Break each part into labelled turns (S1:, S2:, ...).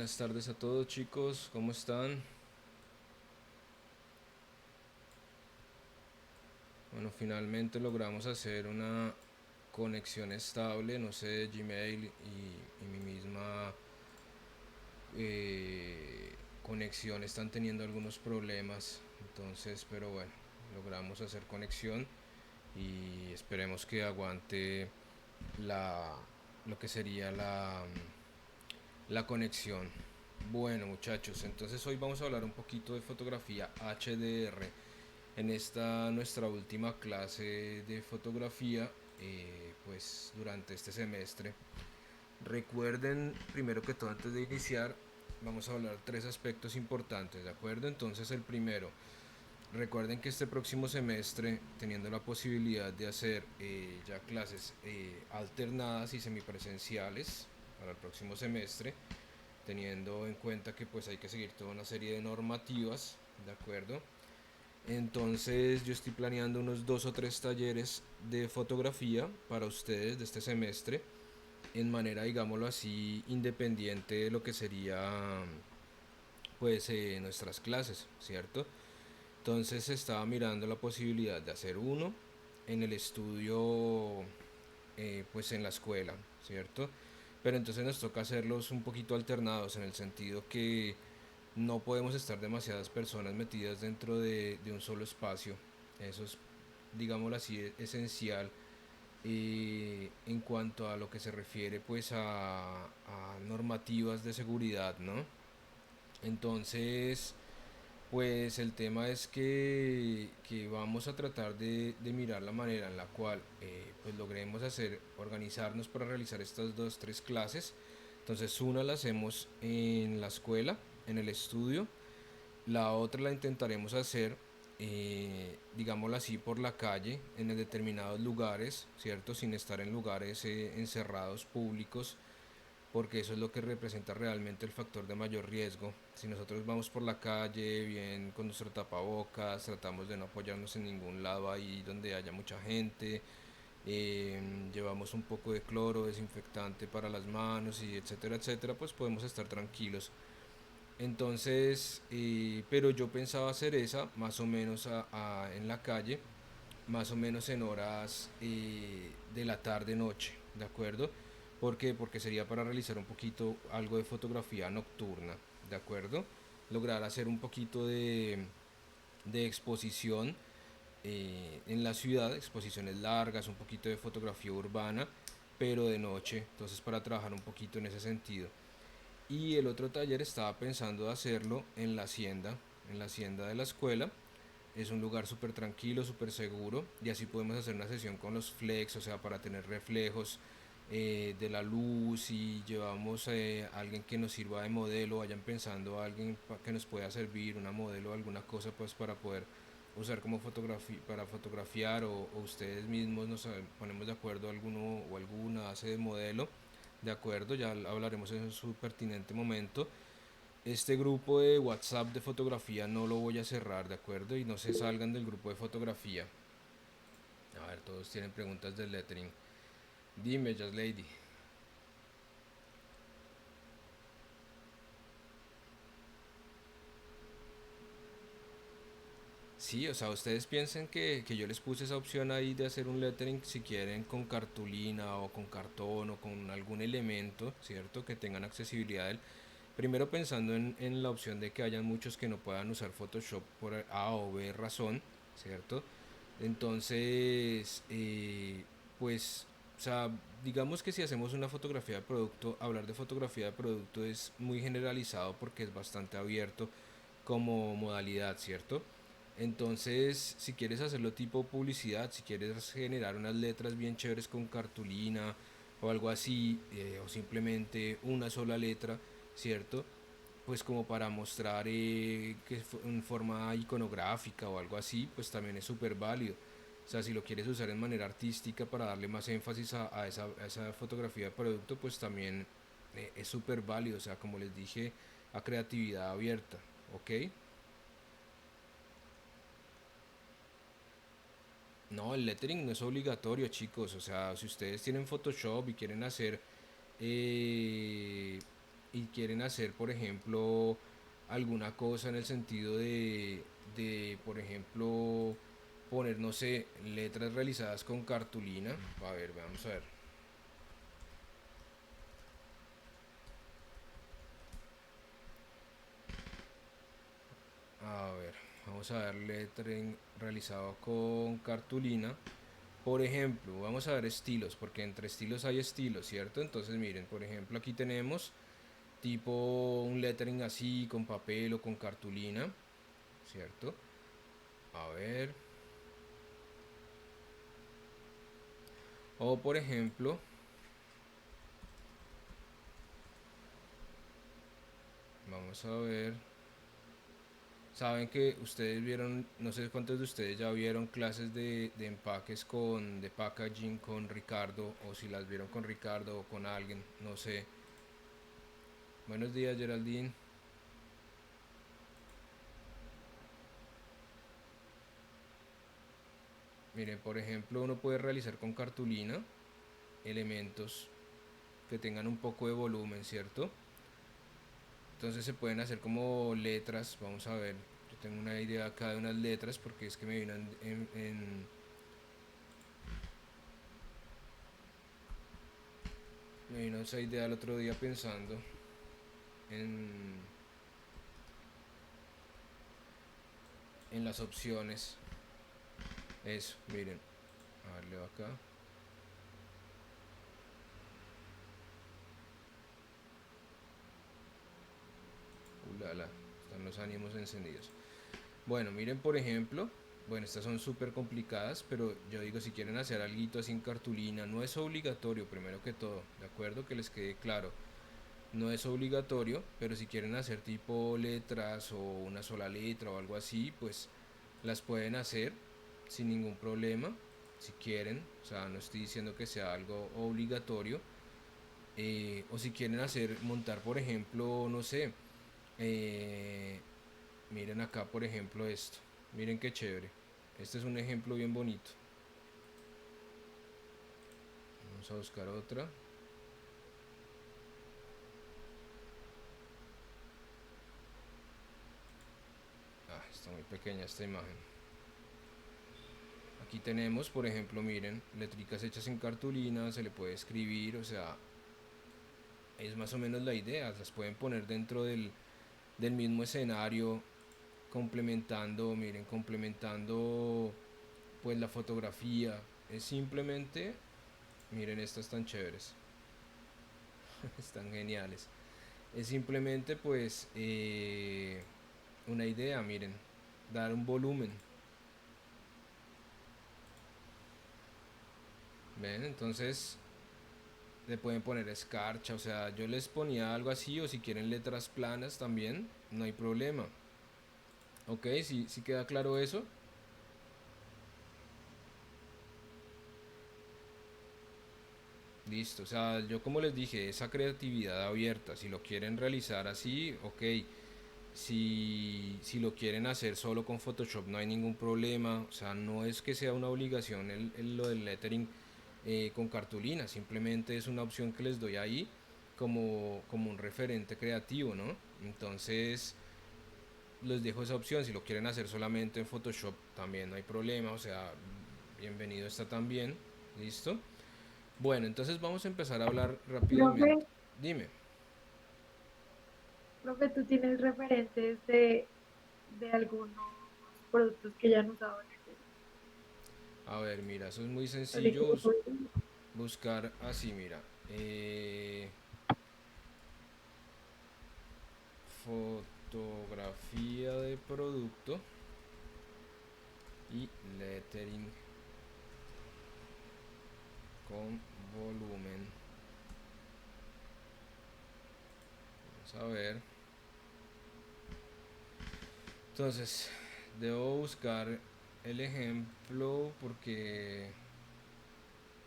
S1: Buenas tardes a todos chicos, ¿cómo están? Bueno, finalmente logramos hacer una conexión estable, no sé, Gmail y mi misma conexión están teniendo algunos problemas, entonces, pero bueno, logramos hacer conexión y esperemos que aguante la, lo que sería la conexión. Bueno muchachos, entonces hoy vamos a hablar un poquito de fotografía HDR. En esta nuestra última clase de fotografía, pues durante este semestre. Recuerden, primero que todo, antes de iniciar, vamos a hablar tres aspectos importantes, ¿de acuerdo? Entonces el primero, recuerden que este próximo semestre, teniendo la posibilidad de hacer ya clases alternadas y semipresenciales para el próximo semestre, teniendo en cuenta que pues hay que seguir toda una serie de normativas, ¿de acuerdo? Entonces yo estoy planeando unos dos o tres talleres de fotografía para ustedes de este semestre, en manera, digámoslo así, independiente de lo que sería pues nuestras clases, ¿cierto? Entonces estaba mirando la posibilidad de hacer uno en el estudio, pues en la escuela, ¿cierto? Pero entonces nos toca hacerlos un poquito alternados en el sentido que no podemos estar demasiadas personas metidas dentro de un solo espacio. Eso es, digámoslo así, esencial en cuanto a lo que se refiere pues a normativas de seguridad, ¿no? Entonces, pues el tema es que vamos a tratar de mirar la manera en la cual pues logremos organizarnos para realizar estas dos, tres clases. Entonces una la hacemos en la escuela, en el estudio, la otra la intentaremos hacer, digámoslo así, por la calle, en determinados lugares, ¿cierto? Sin estar en lugares encerrados públicos, porque eso es lo que representa realmente el factor de mayor riesgo. Si nosotros vamos por la calle bien con nuestro tapabocas, tratamos de no apoyarnos en ningún lado ahí donde haya mucha gente, llevamos un poco de cloro, desinfectante para las manos y etcétera, etcétera, pues podemos estar tranquilos. Entonces, pero yo pensaba hacer esa más o menos en la calle, más o menos en horas de la tarde-noche, ¿de acuerdo? ¿Por qué? Porque sería para realizar un poquito algo de fotografía nocturna, ¿de acuerdo? Lograr hacer un poquito de exposición en la ciudad, exposiciones largas, un poquito de fotografía urbana, pero de noche, entonces para trabajar un poquito en ese sentido. Y el otro taller estaba pensando hacerlo en la hacienda de la escuela. Es un lugar súper tranquilo, súper seguro, y así podemos hacer una sesión con los flex, o sea, para tener reflejos de la luz, y llevamos a alguien que nos sirva de modelo, vayan pensando a alguien que nos pueda servir, una modelo o alguna cosa, pues para poder usar como para fotografiar, o ustedes mismos nos ponemos de acuerdo alguno o alguna hace de modelo, de acuerdo, ya hablaremos en su pertinente momento. Este grupo de WhatsApp de fotografía no lo voy a cerrar, de acuerdo, y no se salgan del grupo de fotografía. A ver, todos tienen preguntas del lettering. Dime, Just Lady. Sí, o sea, ustedes piensen que yo les puse esa opción ahí de hacer un lettering si quieren con cartulina o con cartón o con algún elemento, ¿cierto? Que tengan accesibilidad a él. Primero pensando en la opción de que hayan muchos que no puedan usar Photoshop por A o B razón, ¿cierto? Entonces, pues, o sea, digamos que si hacemos una fotografía de producto, hablar de fotografía de producto es muy generalizado porque es bastante abierto como modalidad, ¿cierto? Entonces, si quieres hacerlo tipo publicidad, si quieres generar unas letras bien chéveres con cartulina o algo así, o simplemente una sola letra, ¿cierto? Pues como para mostrar que en forma iconográfica o algo así, pues también es súper válido. O sea, si lo quieres usar en manera artística para darle más énfasis a esa fotografía de producto, pues también es súper válido. O sea, como les dije, a creatividad abierta, ¿ok? No, el lettering no es obligatorio, chicos. O sea, si ustedes tienen Photoshop y quieren hacer eh, y quieren hacer, por ejemplo, alguna cosa en el sentido por ejemplo, poner, no sé, letras realizadas con cartulina. A ver, vamos a ver. A ver, vamos a ver lettering realizado con cartulina. Por ejemplo, vamos a ver estilos, porque entre estilos hay estilos, ¿cierto? Entonces miren, por ejemplo, aquí tenemos tipo un lettering así, con papel o con cartulina, ¿cierto? A ver. O por ejemplo, vamos a ver. Saben que ustedes vieron, no sé cuántos de ustedes ya vieron clases de empaques de packaging con Ricardo, o si las vieron con Ricardo o con alguien, no sé. Buenos días, Geraldine. Miren, por ejemplo, uno puede realizar con cartulina elementos que tengan un poco de volumen, ¿cierto? Entonces se pueden hacer como letras, vamos a ver. Yo tengo una idea acá de unas letras porque es que me vino me vino esa idea el otro día pensando en, en las opciones. Eso, miren. A ver, leo acá. Ulala, están los ánimos encendidos. Bueno, miren por ejemplo, bueno, estas son súper complicadas, pero yo digo, si quieren hacer algo así en cartulina, no es obligatorio, primero que todo, ¿de acuerdo? Que les quede claro. No es obligatorio, pero si quieren hacer tipo letras o una sola letra o algo así, pues las pueden hacer sin ningún problema, si quieren. O sea, no estoy diciendo que sea algo obligatorio. O si quieren montar, por ejemplo, no sé, eh, miren acá, por ejemplo, esto. Miren qué chévere. Este es un ejemplo bien bonito. Vamos a buscar otra. Ah, está muy pequeña esta imagen. Aquí tenemos, por ejemplo, miren, letricas hechas en cartulina, se le puede escribir, o sea, es más o menos la idea, las pueden poner dentro del mismo escenario, complementando, miren, complementando pues la fotografía. Es simplemente, miren, estas tan chéveres, están geniales. Es simplemente pues una idea, miren, dar un volumen. ¿Ven? Entonces le pueden poner escarcha, o sea, yo les ponía algo así, o si quieren letras planas también, no hay problema. Ok, si queda claro eso. Listo, o sea, yo como les dije, esa creatividad abierta, si lo quieren realizar así, ok. Si lo quieren hacer solo con Photoshop no hay ningún problema, o sea, no es que sea una obligación lo del lettering con cartulina, simplemente es una opción que les doy ahí como un referente creativo, ¿no? Entonces les dejo esa opción, si lo quieren hacer solamente en Photoshop también no hay problema, o sea, bienvenido está también, ¿listo? Bueno, entonces vamos a empezar a hablar
S2: Profe,
S1: rápidamente. Dime.
S2: profe, ¿tú tienes referentes de algunos productos que ya han usado en el serie?
S1: A ver, mira, eso es muy
S2: Así que,
S1: sencillo buscar así, mira. eh, Fotografía de producto y lettering con volumen. Vamos a ver. Entonces, debo buscar el ejemplo porque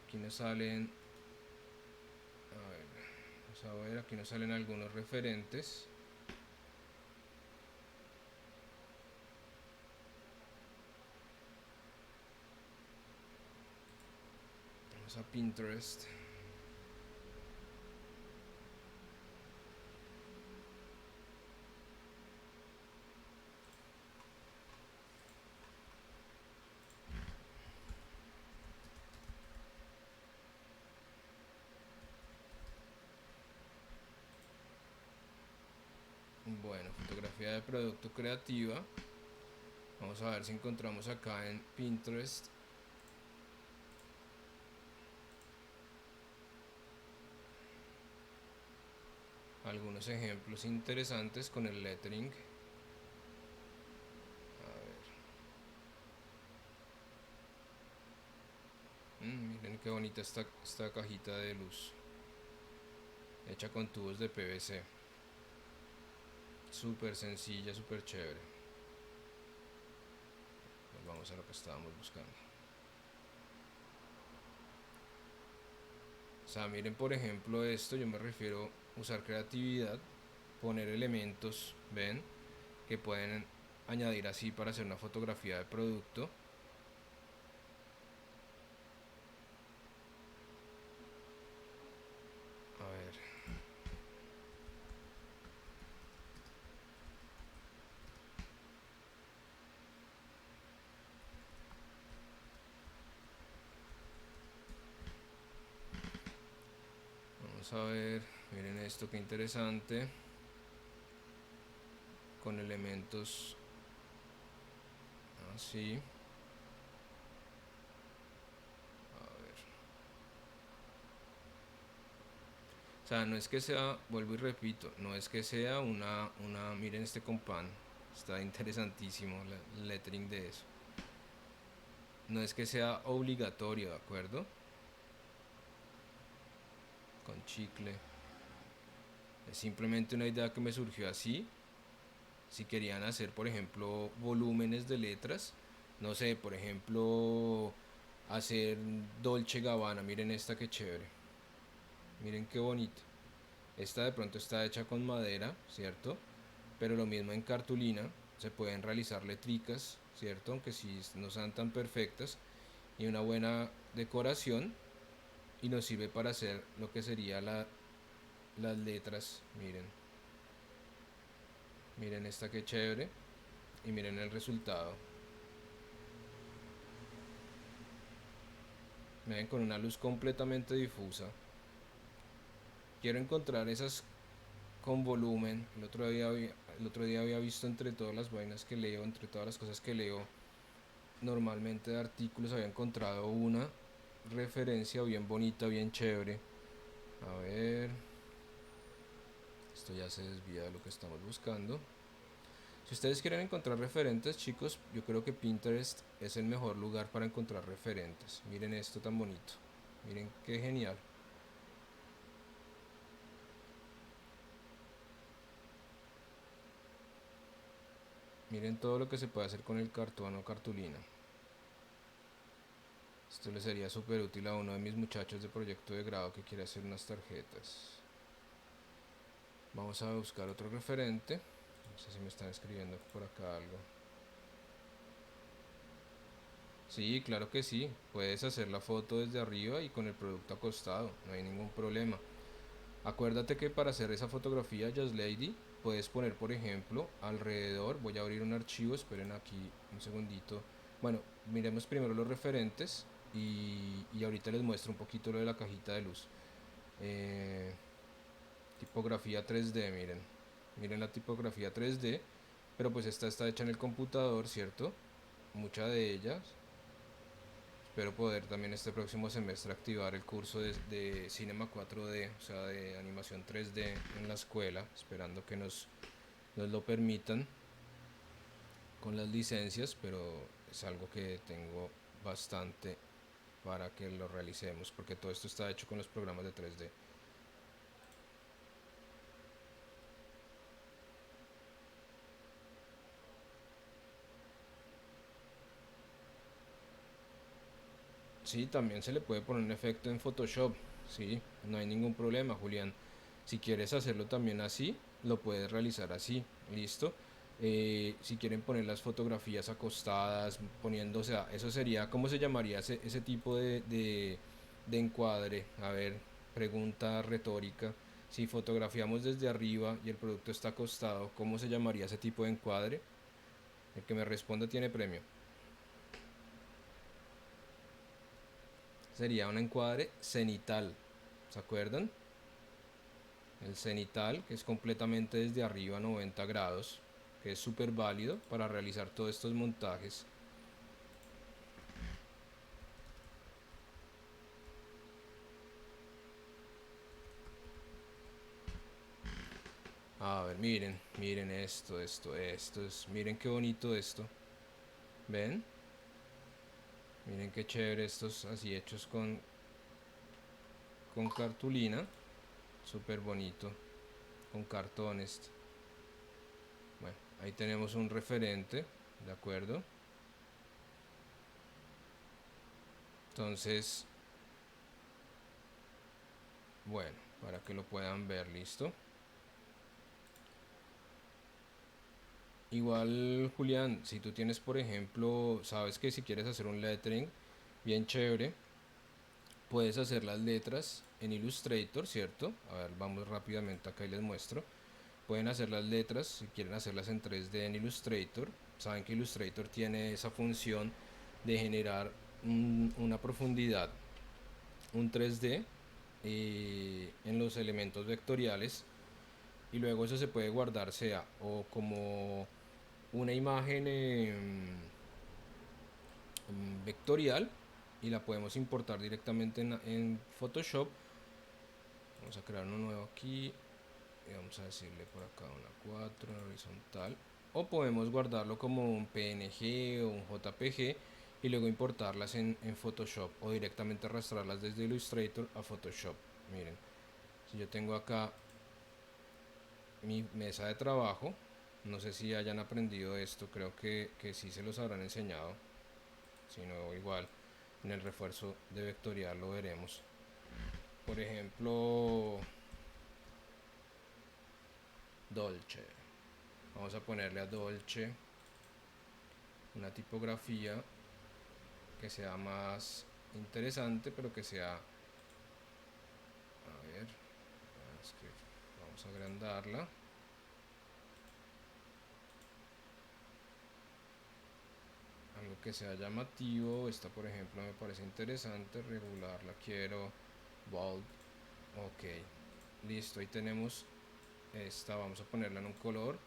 S1: aquí nos salen. A ver, vamos a ver, aquí nos salen algunos referentes. Vamos a Pinterest. fotografía de producto creativa. Vamos a ver si encontramos acá en Pinterest algunos ejemplos interesantes con el lettering. Miren qué bonita esta cajita de luz, hecha con tubos de PVC. Súper sencilla, súper chévere. Pues vamos a lo que estábamos buscando. O sea, miren por ejemplo esto, yo me refiero a usar creatividad, poner elementos, ven, que pueden añadir así para hacer una fotografía de producto. A ver. Vamos a ver, miren esto, qué interesante. Con elementos así. A ver. O sea, no es que sea, vuelvo y repito, no es que sea miren este compán, está interesantísimo el lettering de eso. No es que sea obligatorio, ¿de acuerdo? Con chicle. Es simplemente una idea que me surgió así. Si querían hacer, por ejemplo, volúmenes de letras, no sé, por ejemplo, hacer Dolce Gabbana, miren esta que chévere. Miren qué bonito. Esta de pronto está hecha con madera, ¿cierto? Pero lo mismo en cartulina, se pueden realizar letricas, ¿cierto? Aunque si no sean tan perfectas, y una buena decoración, y nos sirve para hacer lo que sería las letras. Miren esta que chévere, y miren el resultado. Ven, con una luz completamente difusa. Quiero encontrar esas con volumen. El otro día había visto, entre todas las vainas que leo, entre todas las cosas que leo normalmente de artículos, había encontrado una referencia bien bonita, bien chévere. A ver, esto ya se desvía de lo que estamos buscando. Si ustedes quieren encontrar referentes, chicos, yo creo que Pinterest es el mejor lugar para encontrar referentes. Miren esto tan bonito, miren qué genial. Miren todo lo que se puede hacer con el cartón o cartulina. Esto le sería súper útil a uno de mis muchachos de proyecto de grado que quiere hacer unas tarjetas. Vamos a buscar otro referente. No sé si me están escribiendo por acá algo. Sí, claro que sí. Puedes hacer la foto desde arriba y con el producto acostado. No hay ningún problema. Acuérdate que para hacer esa fotografía Just Lady puedes poner, por ejemplo, alrededor. Voy a abrir un archivo. Esperen aquí un segundito. Bueno, miremos primero los referentes y ahorita les muestro un poquito lo de la cajita de luz. Tipografía 3D, miren la tipografía 3D, pero pues esta está hecha en el computador, ¿cierto? Muchas de ellas. Espero poder también este próximo semestre activar el curso de Cinema 4D, o sea, de animación 3D en la escuela, esperando que nos lo permitan con las licencias, pero es algo que tengo bastante para que lo realicemos, porque todo esto está hecho con los programas de 3D. Sí, también se le puede poner un efecto en Photoshop, sí, no hay ningún problema, Julián. Si quieres hacerlo también así, lo puedes realizar así, listo. Si quieren poner las fotografías acostadas, poniendo, o sea, eso sería, ¿cómo se llamaría ese tipo de encuadre? A ver, pregunta retórica. Si fotografiamos desde arriba y el producto está acostado, ¿cómo se llamaría ese tipo de encuadre? El que me responda tiene premio. Sería un encuadre cenital, ¿se acuerdan? El cenital, que es completamente desde arriba 90 grados. que es súper válido para realizar todos estos montajes. A ver, miren esto es, miren qué bonito esto. ¿Ven? Miren qué chévere estos así hechos con cartulina. Súper bonito. Con cartones. Bueno, ahí tenemos un referente, ¿de acuerdo? Entonces, bueno, para que lo puedan ver, listo. Igual, Julián, si tú tienes, por ejemplo, sabes que si quieres hacer un lettering bien chévere, puedes hacer las letras en Illustrator, ¿cierto? A ver, vamos rápidamente acá y les muestro. Pueden hacer las letras, si quieren hacerlas en 3D en Illustrator. Saben que Illustrator tiene esa función de generar una profundidad, un 3D en los elementos vectoriales, y luego eso se puede guardar sea o como una imagen vectorial y la podemos importar directamente en Photoshop. Vamos a crear uno nuevo aquí y vamos a decirle por acá una 4 en horizontal, o podemos guardarlo como un PNG o un JPG y luego importarlas en Photoshop o directamente arrastrarlas desde Illustrator a Photoshop. Miren, si yo tengo acá mi mesa de trabajo, no sé si hayan aprendido esto, creo que sí se los habrán enseñado, si no igual en el refuerzo de vectorial lo veremos. Por ejemplo, Dolce, vamos a ponerle a Dolce una tipografía que sea más interesante, pero que sea, a ver, es que vamos a agrandarla. Algo que sea llamativo. Esta, por ejemplo, me parece interesante. Regular la quiero. Bold. Ok. Listo. Ahí tenemos esta. Vamos a ponerla en un color.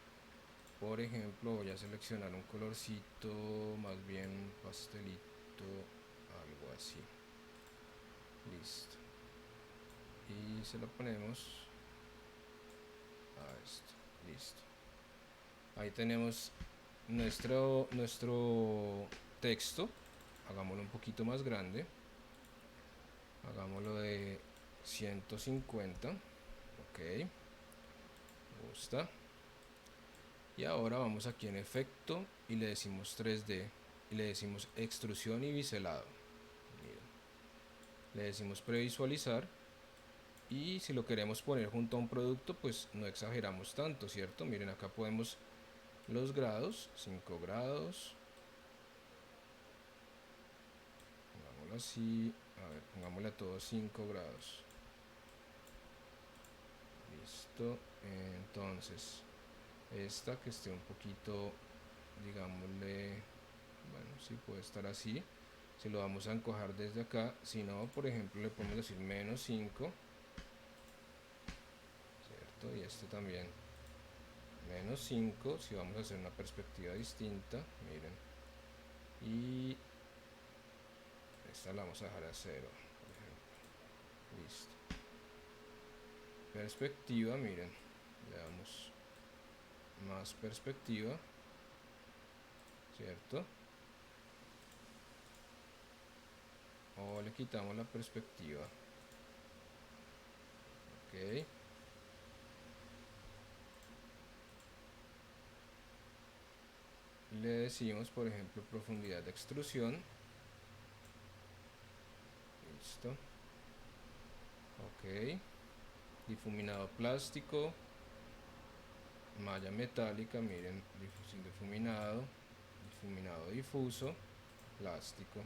S1: Por ejemplo, voy a seleccionar un colorcito más bien pastelito. Algo así. Listo. Y se lo ponemos a esto. Listo. Ahí tenemos nuestro texto. Hagámoslo un poquito más grande. Hagámoslo de 150. Ok. Me gusta. Y ahora vamos aquí en efecto y le decimos 3D. Y le decimos extrusión y biselado. Miren. Le decimos previsualizar. Y si lo queremos poner junto a un producto, pues no exageramos tanto, ¿cierto? Miren, acá podemos los grados, 5 grados. Pongámoslo así. A ver, pongámosle a todos 5 grados. Listo. Entonces, esta que esté un poquito, digámosle, bueno, sí puede estar así. Si lo vamos a encojar desde acá, si no, por ejemplo, le podemos decir menos 5, ¿cierto? Y este también menos 5, si vamos a hacer una perspectiva distinta, miren. Y esta la vamos a dejar a 0, por ejemplo. Listo. Perspectiva, miren, le damos más perspectiva, ¿cierto? O le quitamos la perspectiva. Ok. Le decimos, por ejemplo, profundidad de extrusión. Listo. Ok. Difuminado plástico. Malla metálica, miren, difuminado. Difuminado difuso. Plástico.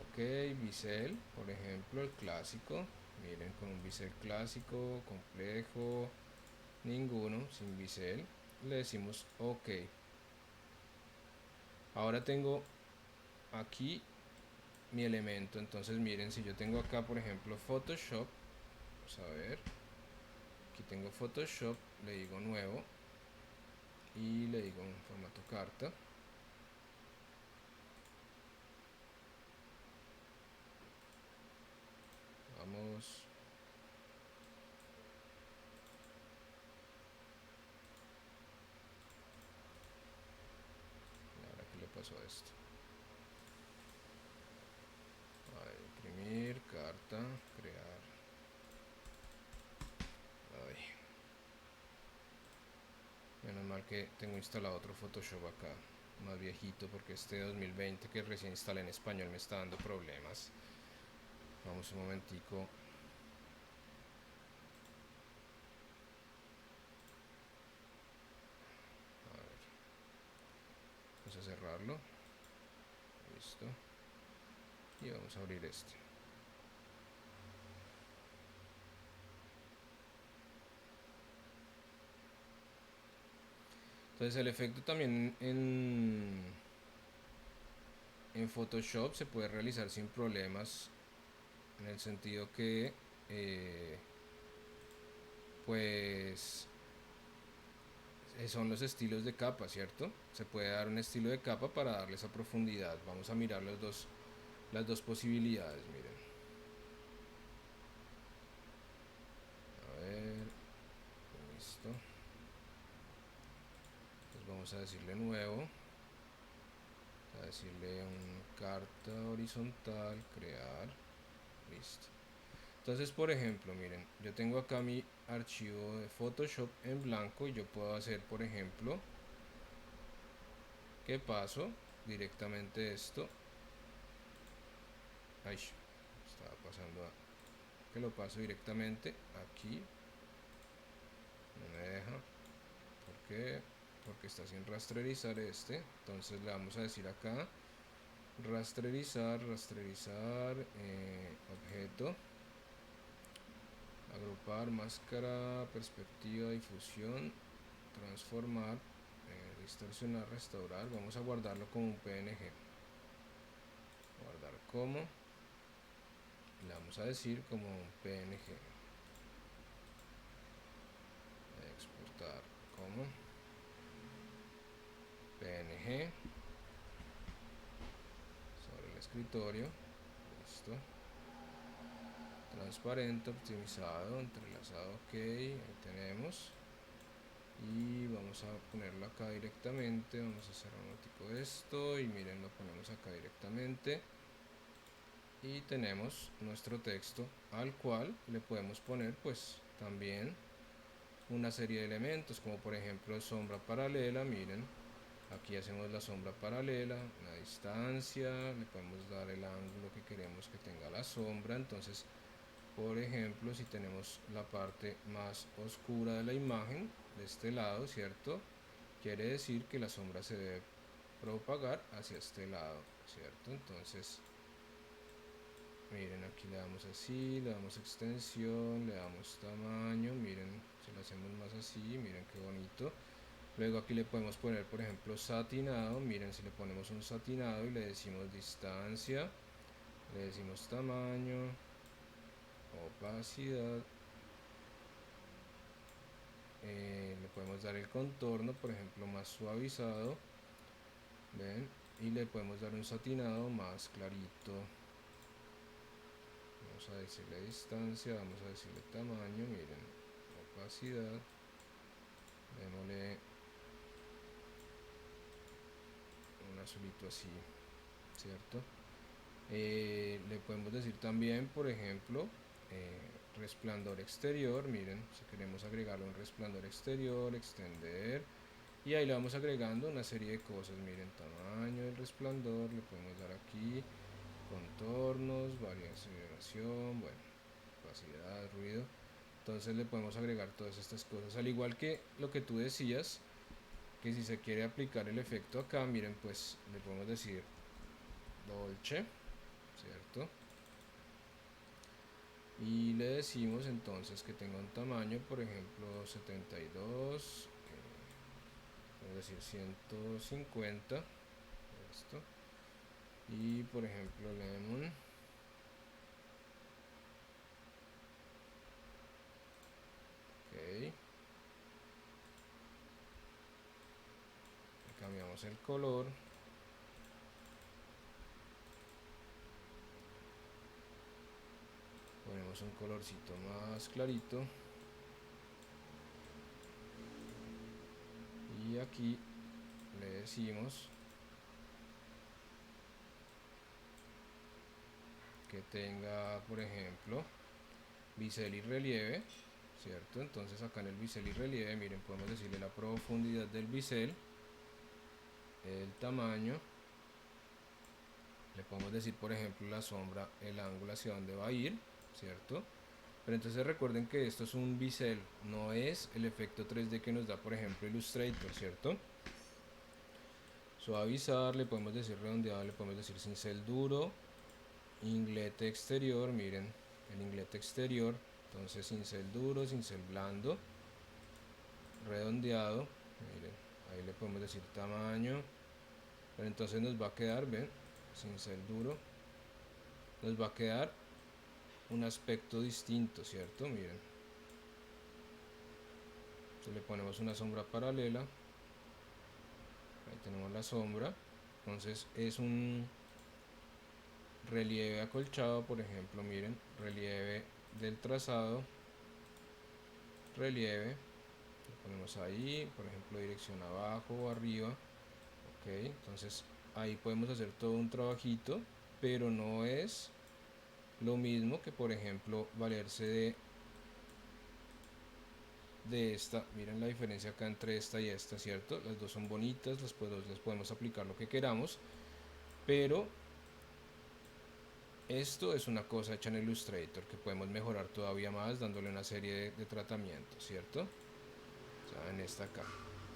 S1: Ok, bisel, por ejemplo, el clásico. Miren, con un bisel clásico, complejo, ninguno, sin bisel. Le decimos ok. Ahora tengo aquí mi elemento. Entonces miren, si yo tengo acá, por ejemplo, Photoshop. Vamos a ver. Aquí tengo Photoshop, le digo nuevo. y le digo en formato carta. Vamos. ¿Y ahora qué le pasó a esto? A ver, imprimir, carta, crear. Ay. Menos mal que tengo instalado otro Photoshop acá, más viejito, porque este 2020 que recién instalé en español me está dando problemas. Vamos un momentico. A ver, vamos a cerrarlo. Listo. Y vamos a abrir este. Entonces el efecto también en Photoshop se puede realizar sin problemas, en el sentido que pues son los estilos de capa, ¿cierto? Se puede dar un estilo de capa para darle esa profundidad. Vamos a mirar las dos posibilidades, miren. A ver, listo. Entonces vamos a decirle nuevo, a decirle un carta horizontal, crear, listo. Entonces, por ejemplo, miren, yo tengo acá mi archivo de Photoshop en blanco y yo puedo hacer, por ejemplo, que paso directamente esto. Ay, estaba pasando que lo paso directamente aquí. No me deja. ¿Por qué? Porque está sin rasterizar este. Entonces le vamos a decir acá rasterizar, objeto, agrupar, máscara, perspectiva, difusión, transformar, distorsionar, restaurar. Vamos a guardarlo como un PNG. Guardar como. Le vamos a decir como un PNG. Exportar como PNG sobre el escritorio. Listo. Transparente, optimizado, entrelazado, ok, ahí tenemos. Y vamos a ponerlo acá directamente. Vamos a cerrar un tipo de esto y miren, lo ponemos acá directamente. Y tenemos nuestro texto al cual le podemos poner pues también una serie de elementos, como por ejemplo sombra paralela. Miren, aquí hacemos la sombra paralela, la distancia, le podemos dar el ángulo que queremos que tenga la sombra. Entonces, por ejemplo, si tenemos la parte más oscura de la imagen de este lado, ¿cierto? Quiere decir que la sombra se debe propagar hacia este lado, ¿cierto? Entonces, miren, aquí le damos así, le damos extensión, le damos tamaño, miren, si lo hacemos más así, miren qué bonito. Luego aquí le podemos poner, por ejemplo, satinado. Miren, si le ponemos un satinado y le decimos distancia, le decimos tamaño, opacidad, le podemos dar el contorno, por ejemplo, más suavizado, ven, y le podemos dar un satinado más clarito. Vamos a decirle distancia, vamos a decirle tamaño, miren, opacidad, démosle un azulito así, ¿cierto? Le podemos decir también, por ejemplo, resplandor exterior. Miren, si queremos agregarle un resplandor exterior, extender, y ahí le vamos agregando una serie de cosas. Miren, tamaño del resplandor, le podemos dar aquí contornos, variación, bueno, opacidad, ruido. Entonces le podemos agregar todas estas cosas, al igual que lo que tú decías, que si se quiere aplicar el efecto acá, miren, pues le podemos decir dolce, ¿cierto? Y le decimos entonces que tenga un tamaño, por ejemplo, 72, vamos a decir 150, esto. Y por ejemplo, lemon, ok. cambiamos el color, ponemos un colorcito más clarito y aquí le decimos que tenga, por ejemplo, bisel y relieve, ¿cierto? Entonces acá en el bisel y relieve, miren, podemos decirle la profundidad del bisel, el tamaño, le podemos decir, por ejemplo, la sombra, el ángulo hacia dónde va a ir, ¿cierto? Pero entonces recuerden que esto es un bisel, no es el efecto 3D que nos da, por ejemplo, Illustrator, ¿cierto? Suavizar, le podemos decir redondeado, le podemos decir cincel duro, inglete exterior, miren, el inglete exterior, entonces cincel duro, cincel blando, redondeado, miren, ahí le podemos decir tamaño, pero entonces nos va a quedar, ven, cincel duro, nos va a quedar un aspecto distinto, ¿cierto? Miren, entonces le ponemos una sombra paralela, ahí tenemos la sombra, entonces es un relieve acolchado, por ejemplo, miren, relieve del trazado, relieve, lo ponemos ahí, por ejemplo, dirección abajo o arriba, ok, entonces ahí podemos hacer todo un trabajito, pero no es lo mismo que, por ejemplo, valerse de esta. Miren la diferencia acá entre esta y esta, ¿cierto? Las dos son bonitas, las podemos aplicar lo que queramos, pero esto es una cosa hecha en Illustrator que podemos mejorar todavía más dándole una serie de tratamientos, ¿cierto? O sea, en esta acá.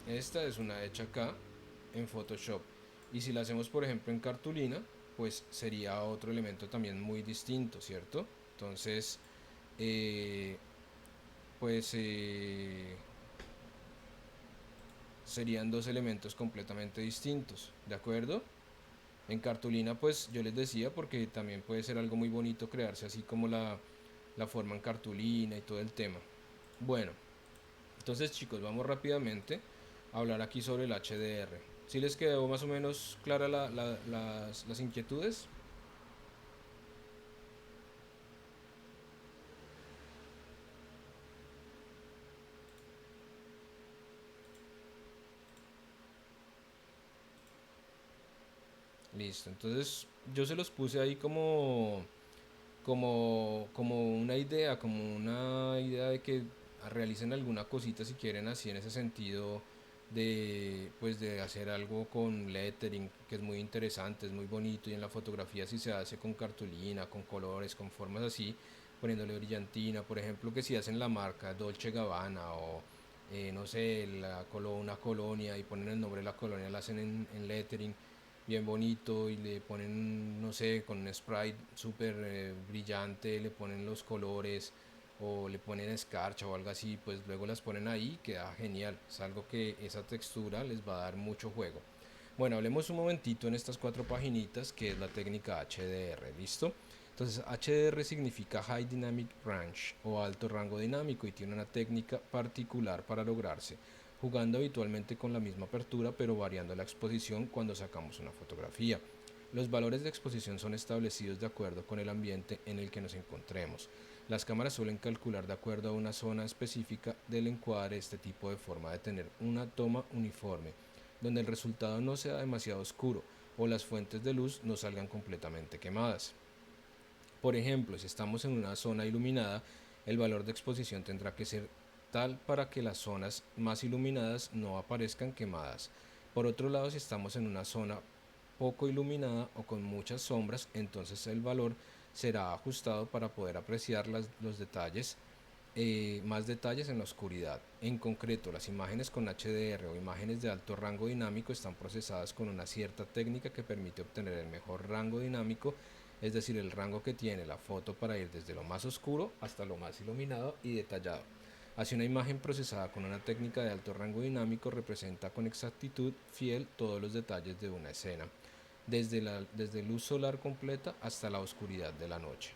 S1: Esta es una hecha acá en Photoshop. Y si la hacemos, por ejemplo, en cartulina, pues sería otro elemento también muy distinto, ¿cierto? Entonces, pues serían dos elementos completamente distintos, ¿de acuerdo? En cartulina, pues yo les decía, porque también puede ser algo muy bonito crearse así como la forma en cartulina y todo el tema. Bueno, entonces chicos, vamos rápidamente a hablar aquí sobre el HDR. ¿Sí les quedó más o menos clara las inquietudes? Listo, entonces yo se los puse ahí como una idea de que realicen alguna cosita si quieren así en ese sentido de pues de hacer algo con lettering que es muy interesante, es muy bonito y en la fotografía si se hace con cartulina, con colores, con formas así, poniéndole brillantina, por ejemplo que si hacen la marca Dolce Gabbana o no sé, una colonia y ponen el nombre de la colonia, la hacen en lettering bien bonito y le ponen, no sé, con un sprite súper brillante, le ponen los colores o le ponen escarcha o algo así, pues luego las ponen ahí, queda genial. Es algo que esa textura les va a dar mucho juego. Bueno, hablemos un momentito en estas cuatro paginitas que es la técnica HDR, ¿listo? Entonces HDR significa High Dynamic Range o alto rango dinámico y tiene una técnica particular para lograrse, jugando habitualmente con la misma apertura pero variando la exposición cuando sacamos una fotografía. Los valores de exposición son establecidos de acuerdo con el ambiente en el que nos encontremos. Las cámaras suelen calcular de acuerdo a una zona específica del encuadre este tipo de forma de tener una toma uniforme, donde el resultado no sea demasiado oscuro o las fuentes de luz no salgan completamente quemadas. Por ejemplo, si estamos en una zona iluminada, el valor de exposición tendrá que ser tal para que las zonas más iluminadas no aparezcan quemadas. Por otro lado, si estamos en una zona poco iluminada o con muchas sombras, entonces el valor será ajustado para poder apreciar los detalles, más detalles en la oscuridad. En concreto, las imágenes con HDR o imágenes de alto rango dinámico están procesadas con una cierta técnica que permite obtener el mejor rango dinámico, es decir, el rango que tiene la foto para ir desde lo más oscuro hasta lo más iluminado y detallado. Así, una imagen procesada con una técnica de alto rango dinámico representa con exactitud fiel todos los detalles de una escena, desde luz solar completa hasta la oscuridad de la noche.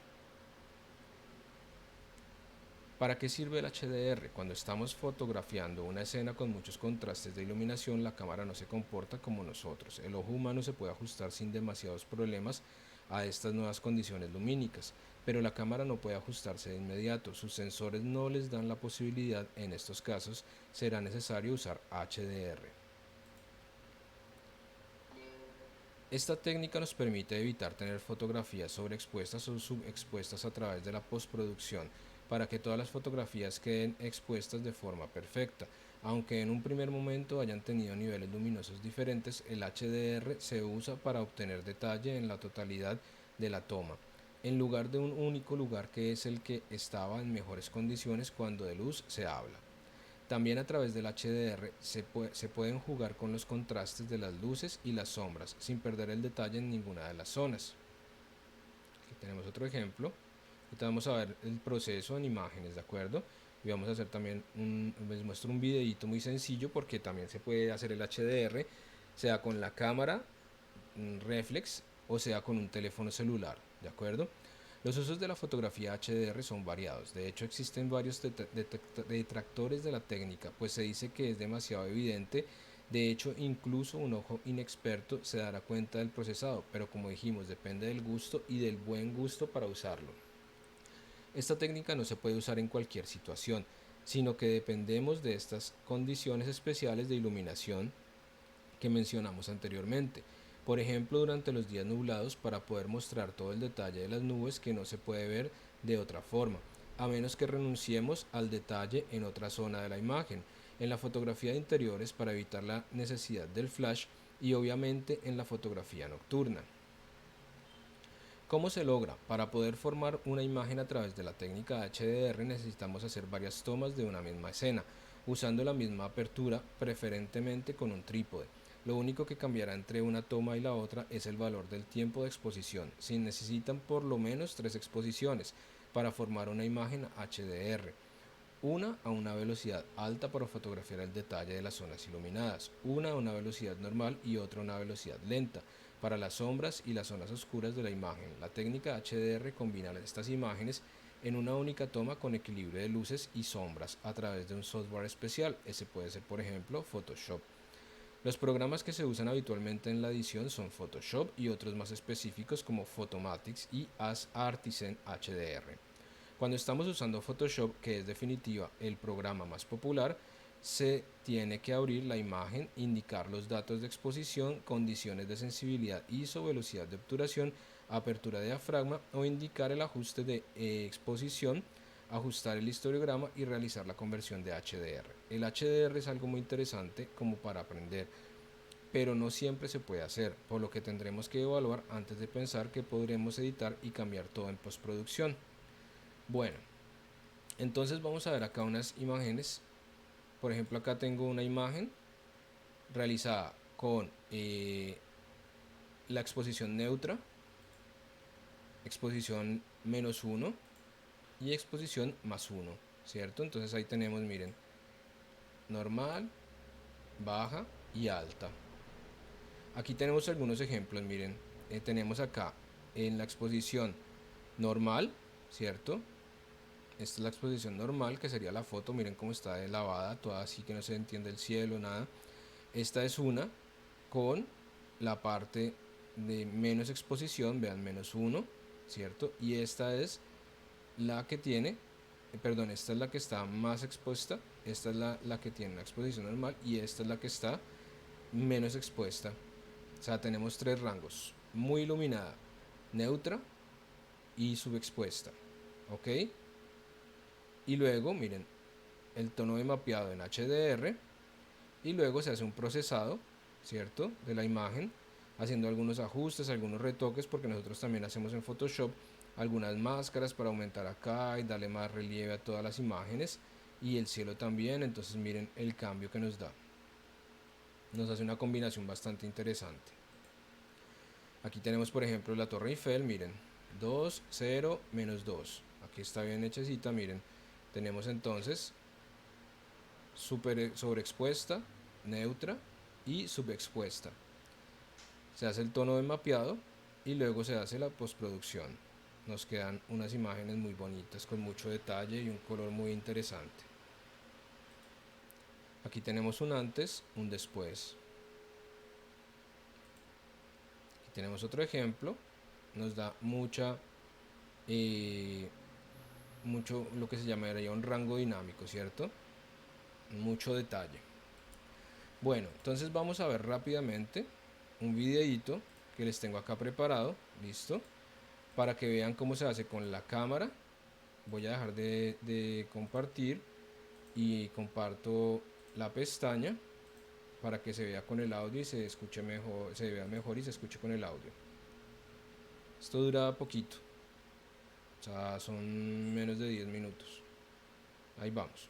S1: ¿Para qué sirve el HDR? Cuando estamos fotografiando una escena con muchos contrastes de iluminación, la cámara no se comporta como nosotros. El ojo humano se puede ajustar sin demasiados problemas a estas nuevas condiciones lumínicas, pero la cámara no puede ajustarse de inmediato. Sus sensores no les dan la posibilidad. En estos casos será necesario usar HDR. Esta técnica nos permite evitar tener fotografías sobreexpuestas o subexpuestas a través de la postproducción, para que todas las fotografías queden expuestas de forma perfecta. Aunque en un primer momento hayan tenido niveles luminosos diferentes, el HDR se usa para obtener detalle en la totalidad de la toma, en lugar de un único lugar que es el que estaba en mejores condiciones cuando de luz se habla. También a través del HDR se pueden jugar con los contrastes de las luces y las sombras sin perder el detalle en ninguna de las zonas. Aquí tenemos otro ejemplo. Ahorita vamos a ver el proceso en imágenes, ¿de acuerdo? Y vamos a hacer también les muestro un videito muy sencillo porque también se puede hacer el HDR, sea con la cámara reflex o sea con un teléfono celular, ¿de acuerdo? Los usos de la fotografía HDR son variados. De hecho, existen varios detractores de la técnica, pues se dice que es demasiado evidente. De hecho, incluso un ojo inexperto se dará cuenta del procesado, pero como dijimos, depende del gusto y del buen gusto para usarlo. Esta técnica no se puede usar en cualquier situación, sino que dependemos de estas condiciones especiales de iluminación que mencionamos anteriormente. Por ejemplo, durante los días nublados, para poder mostrar todo el detalle de las nubes que no se puede ver de otra forma, a menos que renunciemos al detalle en otra zona de la imagen, en la fotografía de interiores para evitar la necesidad del flash y obviamente en la fotografía nocturna. ¿Cómo se logra? Para poder formar una imagen a través de la técnica HDR necesitamos hacer varias tomas de una misma escena, usando la misma apertura, preferentemente con un trípode. Lo único que cambiará entre una toma y la otra es el valor del tiempo de exposición. Se necesitan por lo menos 3 exposiciones para formar una imagen HDR. Una a una velocidad alta para fotografiar el detalle de las zonas iluminadas, una a una velocidad normal y otra a una velocidad lenta para las sombras y las zonas oscuras de la imagen. La técnica HDR combina estas imágenes en una única toma con equilibrio de luces y sombras a través de un software especial. Ese puede ser, por ejemplo, Photoshop. Los programas que se usan habitualmente en la edición son Photoshop y otros más específicos como Photomatix y Artisan HDR. Cuando estamos usando Photoshop, que es definitiva el programa más popular, se tiene que abrir la imagen, indicar los datos de exposición, condiciones de sensibilidad ISO, velocidad de obturación, apertura de diafragma o indicar el ajuste de exposición, ajustar el histograma y realizar la conversión de HDR. El HDR es algo muy interesante como para aprender, pero no siempre se puede hacer, por lo que tendremos que evaluar antes de pensar que podremos editar y cambiar todo en postproducción. Bueno, entonces vamos a ver acá unas imágenes. Por ejemplo, acá tengo una imagen realizada con la exposición neutra, exposición -1 y exposición +1, ¿cierto? Entonces ahí tenemos, miren, normal, baja y alta. Aquí tenemos algunos ejemplos, miren, tenemos acá en la exposición normal, ¿cierto? Esta es la exposición normal, que sería la foto, miren cómo está de lavada, toda así que no se entiende el cielo, nada. Esta es una con la parte de menos exposición, vean, -1, ¿cierto? Y esta es la que tiene, perdón, esta es la que está más expuesta, esta es la que tiene una exposición normal y esta es la que está menos expuesta. O sea, tenemos tres rangos: muy iluminada, neutra y subexpuesta, ¿ok? Y luego, miren, el tono de mapeado en HDR y luego se hace un procesado, ¿cierto?, de la imagen, haciendo algunos ajustes, algunos retoques, porque nosotros también hacemos en Photoshop algunas máscaras para aumentar acá y darle más relieve a todas las imágenes y el cielo también. Entonces miren el cambio que nos da, nos hace una combinación bastante interesante. Aquí tenemos, por ejemplo, la Torre Eiffel, miren, 2, 0, -2, aquí está bien hechecita, miren. Tenemos entonces sobreexpuesta, neutra y subexpuesta. Se hace el tono de mapeado y luego se hace la postproducción. nos quedan unas imágenes muy bonitas con mucho detalle y un color muy interesante. Aquí tenemos un antes, un después. Aquí tenemos otro ejemplo, nos da mucho lo que se llamaría un rango dinámico, ¿cierto? Mucho detalle. Bueno, entonces vamos a ver rápidamente un videito que les tengo acá preparado, listo, para que vean cómo se hace con la cámara. Voy a dejar de compartir y comparto la pestaña para que se vea con el audio y se escuche mejor, se vea mejor y se escuche con el audio. Esto dura poquito, o sea, son menos de 10 minutos. Ahí vamos.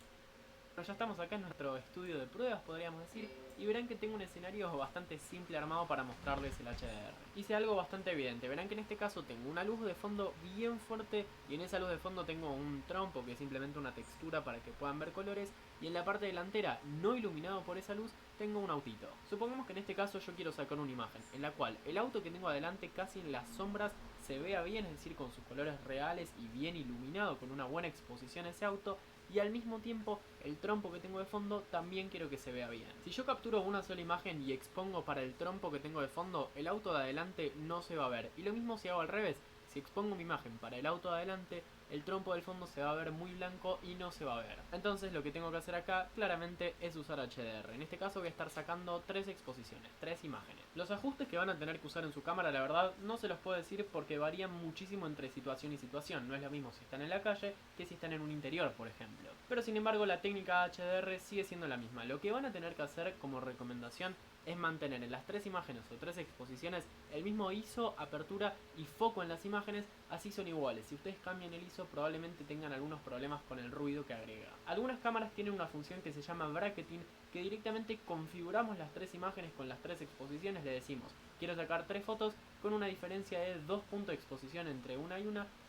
S3: Bueno, ya estamos acá en nuestro estudio de pruebas, podríamos decir, y verán que tengo un escenario bastante simple armado para mostrarles el HDR. Hice algo bastante evidente, verán que en este caso tengo una luz de fondo bien fuerte y en esa luz de fondo tengo un trompo que es simplemente una textura para que puedan ver colores, y en la parte delantera, no iluminado por esa luz, tengo un autito. Supongamos que en este caso yo quiero sacar una imagen en la cual el auto que tengo adelante casi en las sombras se vea bien, es decir, con sus colores reales y bien iluminado, con una buena exposición a ese auto, y al mismo tiempo el trompo que tengo de fondo también quiero que se vea bien. Si yo capturo una sola imagen y expongo para el trompo que tengo de fondo, el auto de adelante no se va a ver. Y lo mismo si hago al revés, si expongo mi imagen para el auto de adelante, el trompo del fondo se va a ver muy blanco y no se va a ver. Entonces lo que tengo que hacer acá claramente es usar HDR. En este caso voy a estar sacando 3 exposiciones, 3 imágenes. Los ajustes que van a tener que usar en su cámara, la verdad no se los puedo decir porque varían muchísimo entre situación y situación. No es lo mismo si están en la calle que si están en un interior, por ejemplo. Pero sin embargo la técnica HDR sigue siendo la misma. Lo que van a tener que hacer como recomendación es mantener en las 3 imágenes o 3 exposiciones el mismo ISO, apertura y foco en las imágenes, así son iguales. Si ustedes cambian el ISO probablemente tengan algunos problemas con el ruido que agrega. Algunas cámaras tienen una función que se llama bracketing, que directamente configuramos las 3 imágenes con las 3 exposiciones, le decimos quiero sacar 3 fotos con una diferencia de 2 puntos de exposición entre una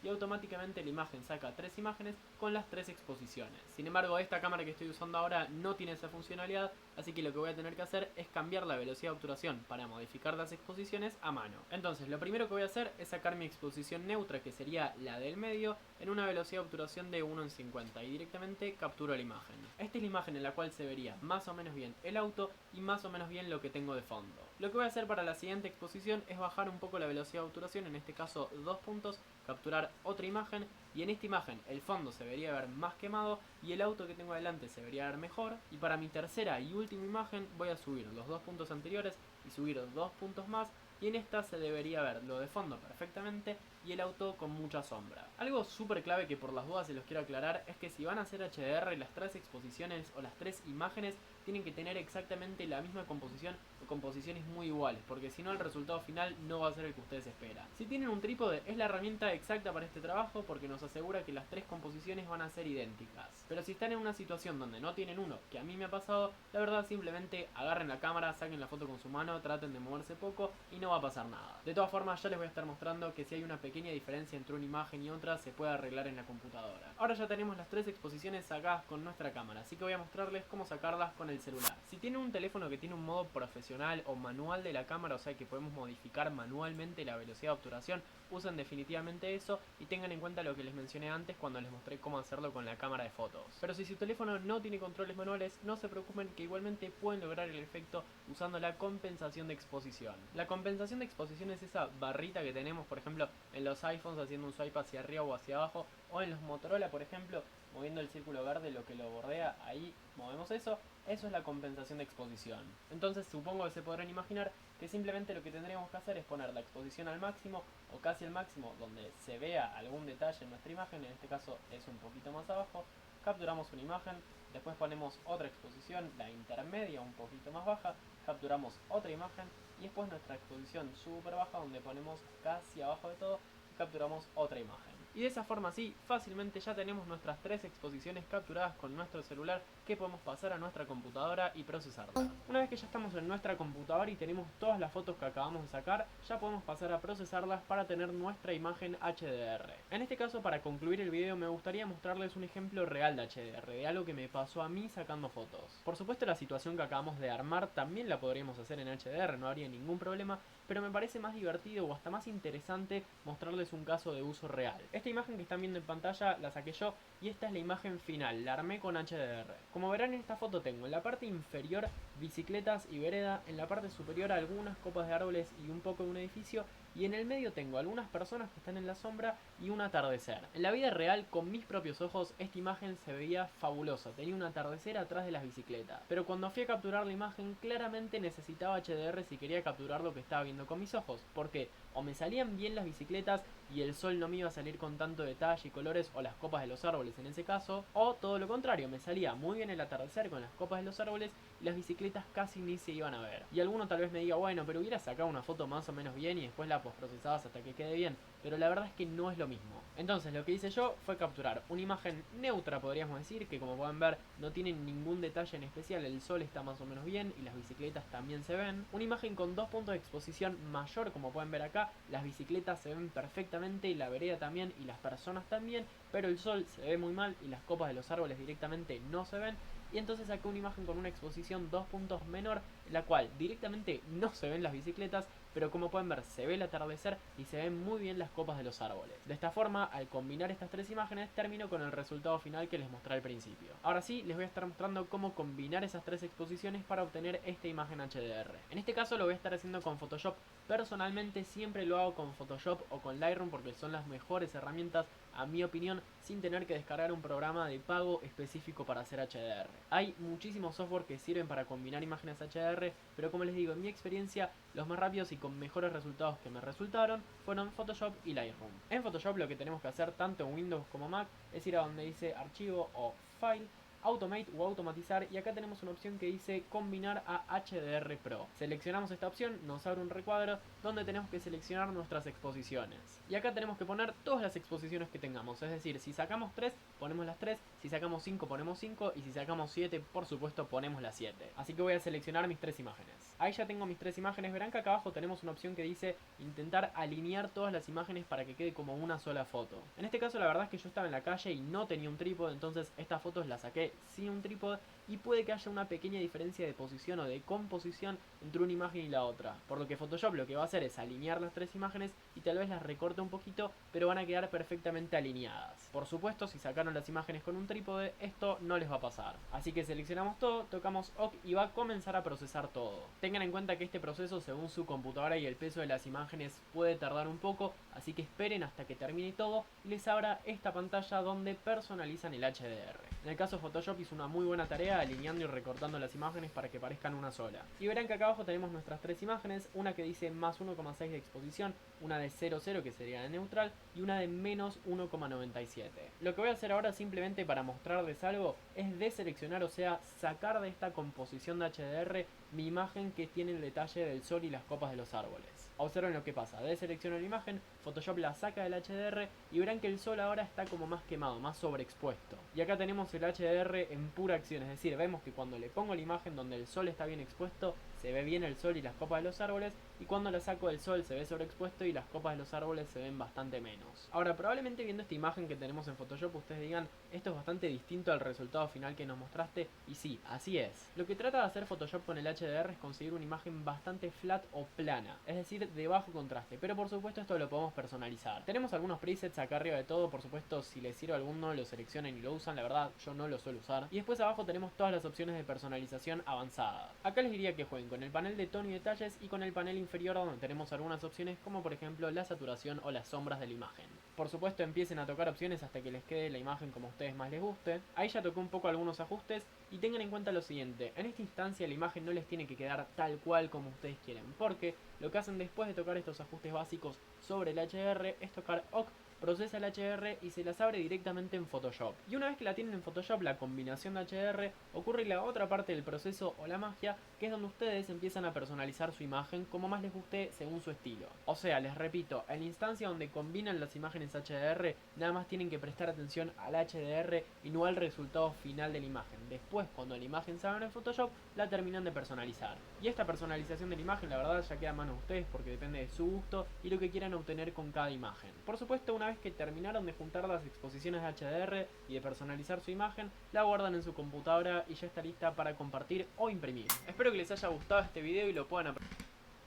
S3: y automáticamente la imagen saca 3 imágenes con las 3 exposiciones. Sin embargo, esta cámara que estoy usando ahora no tiene esa funcionalidad, así que lo que voy a tener que hacer es cambiar la velocidad de obturación para modificar las exposiciones a mano. Entonces, lo primero que voy a hacer es sacar mi exposición neutra, que sería la del medio, en una velocidad de obturación de 1 en 50 y directamente capturo la imagen. Esta es la imagen en la cual se vería más o menos bien el auto y más o menos bien lo que tengo de fondo. Lo que voy a hacer para la siguiente exposición es bajar un poco la velocidad de obturación, en este caso 2 puntos, capturar otra imagen y en esta imagen el fondo se debería ver más quemado y el auto que tengo adelante se debería ver mejor. Y para mi tercera y última imagen voy a subir los 2 puntos anteriores y subir 2 puntos más, y en esta se debería ver lo de fondo perfectamente y el auto con mucha sombra. Algo súper clave que por las dudas se los quiero aclarar es que si van a hacer HDR, las 3 exposiciones o las 3 imágenes tienen que tener exactamente la misma composición o composiciones muy iguales, porque si no el resultado final no va a ser el que ustedes esperan. Si tienen un trípode es la herramienta exacta para este trabajo porque nos asegura que las 3 composiciones van a ser idénticas. Pero si están en una situación donde no tienen uno, que a mí me ha pasado, la verdad simplemente agarren la cámara, saquen la foto con su mano, traten de moverse poco y no va a pasar nada. De todas formas ya les voy a estar mostrando que si hay una pequeña diferencia entre una imagen y otra se puede arreglar en la computadora. Ahora ya tenemos las 3 exposiciones sacadas con nuestra cámara, así que voy a mostrarles cómo sacarlas con el celular. Si tienen un teléfono que tiene un modo profesional o manual de la cámara, o sea que podemos modificar manualmente la velocidad de obturación, usen definitivamente eso y tengan en cuenta lo que les mencioné antes cuando les mostré cómo hacerlo con la cámara de fotos. Pero si su teléfono no tiene controles manuales, no se preocupen que igualmente pueden lograr el efecto usando la compensación de exposición. La compensación de exposición es esa barrita que tenemos por ejemplo en los iPhones haciendo un swipe hacia arriba o hacia abajo, o en los Motorola por ejemplo moviendo el círculo verde, lo que lo bordea, ahí movemos eso. Eso es la compensación de exposición. Entonces supongo que se podrán imaginar que simplemente lo que tendríamos que hacer es poner la exposición al máximo o casi al máximo donde se vea algún detalle en nuestra imagen, en este caso es un poquito más abajo, capturamos una imagen, después ponemos otra exposición, la intermedia un poquito más baja, capturamos otra imagen y después nuestra exposición súper baja donde ponemos casi abajo de todo y capturamos otra imagen. Y de esa forma así, fácilmente ya tenemos nuestras 3 exposiciones capturadas con nuestro celular que podemos pasar a nuestra computadora y procesarlas. Una vez que ya estamos en nuestra computadora y tenemos todas las fotos que acabamos de sacar, ya podemos pasar a procesarlas para tener nuestra imagen HDR. En este caso, para concluir el video, me gustaría mostrarles un ejemplo real de HDR, de algo que me pasó a mí sacando fotos. Por supuesto, la situación que acabamos de armar también la podríamos hacer en HDR, no habría ningún problema, pero me parece más divertido o hasta más interesante mostrarles un caso de uso real. Esta imagen que están viendo en pantalla la saqué yo y esta es la imagen final, la armé con HDR. Como verán, en esta foto tengo en la parte inferior bicicletas y vereda, en la parte superior algunas copas de árboles y un poco de un edificio, y en el medio tengo algunas personas que están en la sombra y un atardecer. En la vida real, con mis propios ojos, esta imagen se veía fabulosa, tenía un atardecer atrás de las bicicletas, pero cuando fui a capturar la imagen claramente necesitaba HDR si quería capturar lo que estaba viendo con mis ojos, porque o me salían bien las bicicletas y el sol no me iba a salir con tanto detalle y colores, o las copas de los árboles en ese caso, o todo lo contrario, me salía muy bien el atardecer con las copas de los árboles y las bicicletas casi ni se iban a ver. Y alguno tal vez me diga, bueno, pero hubiera sacado una foto más o menos bien y después la postprocesabas hasta que quede bien, pero la verdad es que no es lo mismo. Entonces lo que hice yo fue capturar una imagen neutra, podríamos decir, que como pueden ver no tiene ningún detalle en especial, el sol está más o menos bien y las bicicletas también se ven. Una imagen con 2 puntos de exposición mayor, como pueden ver acá, las bicicletas se ven perfectamente y la vereda también y las personas también, pero el sol se ve muy mal y las copas de los árboles directamente no se ven. Y entonces saqué una imagen con una exposición 2 puntos menor, en la cual directamente no se ven las bicicletas, pero como pueden ver se ve el atardecer y se ven muy bien las copas de los árboles. De esta forma, al combinar estas 3 imágenes, termino con el resultado final que les mostré al principio. Ahora sí, les voy a estar mostrando cómo combinar esas 3 exposiciones para obtener esta imagen HDR. En este caso lo voy a estar haciendo con Photoshop. Personalmente siempre lo hago con Photoshop o con Lightroom porque son las mejores herramientas, a mi opinión, sin tener que descargar un programa de pago específico para hacer HDR. Hay muchísimos software que sirven para combinar imágenes HDR, pero como les digo, en mi experiencia, los más rápidos y con mejores resultados que me resultaron fueron Photoshop y Lightroom. En Photoshop lo que tenemos que hacer tanto en Windows como Mac es ir a donde dice Archivo o File, Automate o automatizar, y acá tenemos una opción que dice combinar a HDR Pro. Seleccionamos esta opción, nos abre un recuadro donde tenemos que seleccionar nuestras exposiciones. Y acá tenemos que poner todas las exposiciones que tengamos, es decir, si sacamos 3, ponemos las 3, si sacamos 5, ponemos 5, y si sacamos 7, por supuesto, ponemos las 7. Así que voy a seleccionar mis 3 imágenes. Ahí ya tengo mis 3 imágenes, verán que acá abajo tenemos una opción que dice intentar alinear todas las imágenes para que quede como una sola foto. En este caso la verdad es que yo estaba en la calle y no tenía un trípode, entonces estas fotos las saqué sin un trípode y puede que haya una pequeña diferencia de posición o de composición entre una imagen y la otra, por lo que Photoshop lo que va a hacer es alinear las 3 imágenes y tal vez las recorte un poquito, pero van a quedar perfectamente alineadas. Por supuesto, si sacaron las imágenes con un trípode, esto no les va a pasar. Así que seleccionamos todo, tocamos OK y va a comenzar a procesar todo. Tengan en cuenta que este proceso, según su computadora y el peso de las imágenes, puede tardar un poco, así que esperen hasta que termine todo y les abra esta pantalla donde personalizan el HDR. En el caso de Photoshop hizo una muy buena tarea alineando y recortando las imágenes para que parezcan una sola. Y verán que acá abajo tenemos nuestras 3 imágenes, una que dice más 1,6 de exposición, una de 0,0 que sería de neutral y una de menos 1,97. Lo que voy a hacer ahora simplemente para mostrarles algo es deseleccionar, o sea, sacar de esta composición de HDR mi imagen que tiene el detalle del sol y las copas de los árboles. Observen lo que pasa, deselecciono la imagen, Photoshop la saca del HDR y verán que el sol ahora está como más quemado, más sobreexpuesto. Y acá tenemos el HDR en pura acción, es decir, vemos que cuando le pongo la imagen donde el sol está bien expuesto, se ve bien el sol y las copas de los árboles, y cuando la saco del sol se ve sobreexpuesto y las copas de los árboles se ven bastante menos. Ahora, probablemente viendo esta imagen que tenemos en Photoshop ustedes digan, esto es bastante distinto al resultado final que nos mostraste, y sí, así es. Lo que trata de hacer Photoshop con el HDR es conseguir una imagen bastante flat o plana, es decir, de bajo contraste, pero por supuesto esto lo podemos personalizar. Tenemos algunos presets acá arriba de todo, por supuesto si les sirve alguno lo seleccionen y lo usan, la verdad yo no lo suelo usar. Y después abajo tenemos todas las opciones de personalización avanzada. Acá les diría que jueguen con el panel de tono y detalles y con el panel inferior donde tenemos algunas opciones como por ejemplo la saturación o las sombras de la imagen. Por supuesto empiecen a tocar opciones hasta que les quede la imagen como a ustedes más les guste. Ahí ya toqué un poco algunos ajustes y tengan en cuenta lo siguiente, en esta instancia la imagen no les tiene que quedar tal cual como ustedes quieren, porque lo que hacen después de tocar estos ajustes básicos sobre el HDR es tocar OK procesa el HDR y se las abre directamente en Photoshop. Y una vez que la tienen en Photoshop, la combinación de HDR, ocurre la otra parte del proceso o la magia, que es donde ustedes empiezan a personalizar su imagen como más les guste según su estilo. O sea, les repito, en la instancia donde combinan las imágenes HDR, nada más tienen que prestar atención al HDR y no al resultado final de la imagen. Después, cuando la imagen se abre en Photoshop, la terminan de personalizar. Y esta personalización de la imagen, la verdad, ya queda a manos de ustedes porque depende de su gusto y lo que quieran obtener con cada imagen. Por supuesto, una vez que terminaron de juntar las exposiciones de HDR y de personalizar su imagen, la guardan en su computadora y ya está lista para compartir o imprimir. Espero que les haya gustado este video y lo puedan aprender.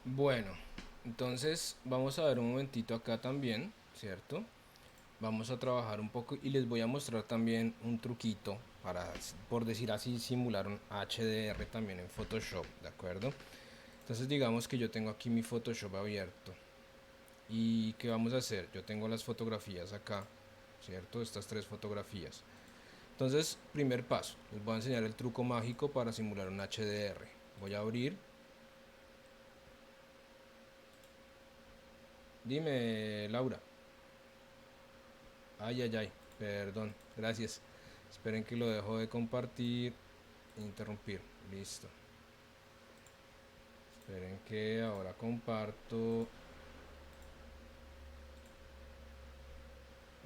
S1: Bueno, entonces vamos a ver un momentito acá también, ¿cierto? Vamos a trabajar un poco y les voy a mostrar también un truquito para, por decir así, simular un HDR también en Photoshop, ¿de acuerdo? Entonces digamos que yo tengo aquí mi Photoshop abierto. ¿Y qué vamos a hacer? Yo tengo las fotografías acá, ¿cierto? Estas tres fotografías. Entonces, primer paso, les voy a enseñar el truco mágico para simular un HDR. Voy a abrir. Dime, Laura. Ay, ay, ay, perdón, gracias. Esperen que lo dejo de compartir. Interrumpir, listo. Esperen que ahora comparto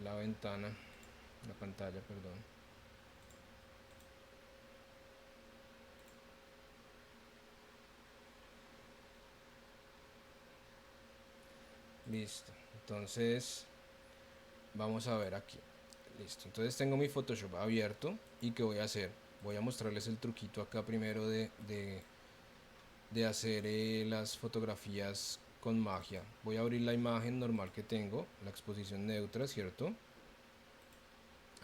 S1: la ventana, la pantalla, perdón. Listo, entonces vamos a ver aquí. Listo, entonces tengo mi Photoshop abierto. ¿Y qué voy a hacer? Voy a mostrarles el truquito acá primero de hacer las fotografías con magia. Voy a abrir la imagen normal que tengo, la exposición neutra, ¿cierto?